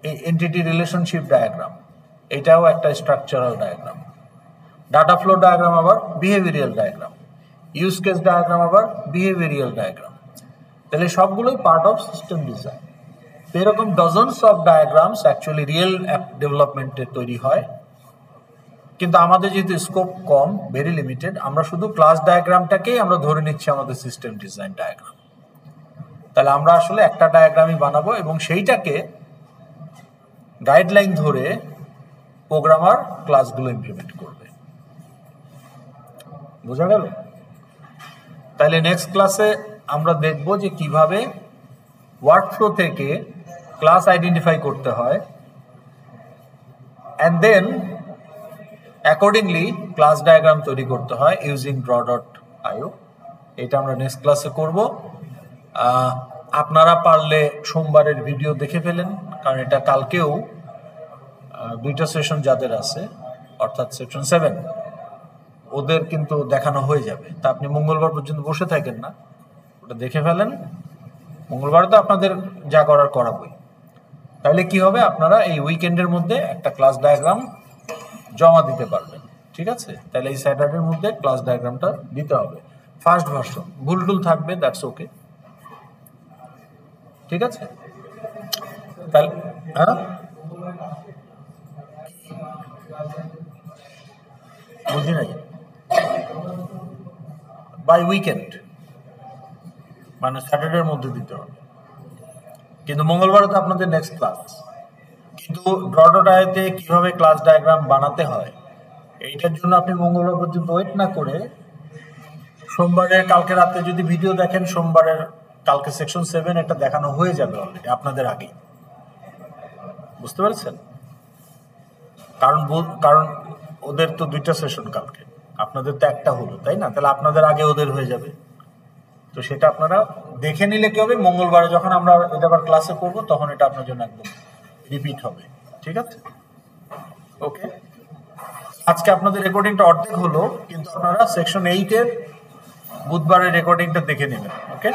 Speaker 1: এই এন্টিটি রিলেশনশিপ ডায়াগ্রাম, এটাও একটা structural diagram. Data flow diagram আবার behavioural diagram, use case diagram আবার বিহেভিয়ারিয়াল ডায়াগ্রাম। তাহলে সবগুলোই পার্ট অফ সিস্টেম ডিজাইন। এরকম dozens of diagrams actually real app ডেভেলপমেন্টে তৈরি হয়, কিন্তু আমাদের যেহেতু স্কোপ কম, ভেরি লিমিটেড, আমরা শুধু ক্লাস ডায়াগ্রামটাকেই আমরা ধরে নিচ্ছি আমাদের সিস্টেম ডিজাইন ডায়াগ্রাম। তাহলে আমরা আসলে একটা ডায়াগ্রামই বানাবো এবং সেইটাকে গাইডলাইন ধরে প্রোগ্রামার ক্লাসগুলো ইমপ্লিমেন্ট করবে। বোঝা গেল? তাহলে নেক্সট ক্লাসে আমরা দেখব যে কিভাবে ওয়ার্কফ্লো থেকে ক্লাস আইডেন্টিফাই করতে হয়, and then accordingly class diagram তৈরি করতে হয় ইউজিং draw.io। এটা আমরা নেক্সট ক্লাসে করব। আপনারা পারলে সোমবারের ভিডিও দেখে ফেলেন, কারণ এটা কালকেও দুইটা সেশন যাদের আছে, অর্থাৎ সেকশন 7, ওদের কিন্তু দেখানো হয়ে যাবে। তা আপনি মঙ্গলবার পর্যন্ত বসে থাকেন না, ওটা দেখে ফেলেন। মঙ্গলবার তো আপনাদের যা করার করাবই। তাহলে কি হবে, আপনারা এই উইকেন্ডের মধ্যে একটা ক্লাস ডায়াগ্রাম জমা দিতে পারবেন। ঠিক আছে? তাহলে এই স্যাটারডের মধ্যে ক্লাস ডায়াগ্রামটা দিতে হবে, ফার্স্ট ভার্সন। ভুল টুল থাকবে, দ্যাটস ওকে। ঠিক আছে? তাহলে হ্যাঁ, বুঝি নাই। বাই উইকেন্ড মানে স্যাটারডের মধ্যে দিতে হবে, কিন্তু মঙ্গলবার তো আপনাদের নেক্সট ক্লাস। কিন্তু draw.io-তে কিভাবে ক্লাস ডায়াগ্রাম বানাতে হয় এইটার জন্য আপনি মঙ্গলবার পর্যন্ত ওয়েট না করে সোমবারের কালকে রাতে যদি ভিডিও দেখেন, সোমবারের কালকে সেকশন 7 এটা দেখানো হয়ে যাবে অলরেডি আপনাদের আগেই। বুঝতে পেরেছেন? কারণ ওদের তো দুইটা সেশন কালকে, আপনাদের তো একটা হলো, তাই না? তাহলে আপনাদের আগে ওদের হয়ে যাবে। তো সেটা আপনারা দেখে নিলে কি হবে, মঙ্গলবারে যখন আমরা এটা আবার ক্লাসে করব তখন এটা আপনার জন্য একদম রিপিট হবে। ঠিক আছে? ওকে। আজকে আপনাদের রেকর্ডিংটা অর্ধেক হলো, কিন্তু আপনারা সেকশন 8-এর বুধবারের রেকর্ডিংটা দেখে নেবেন। ওকে।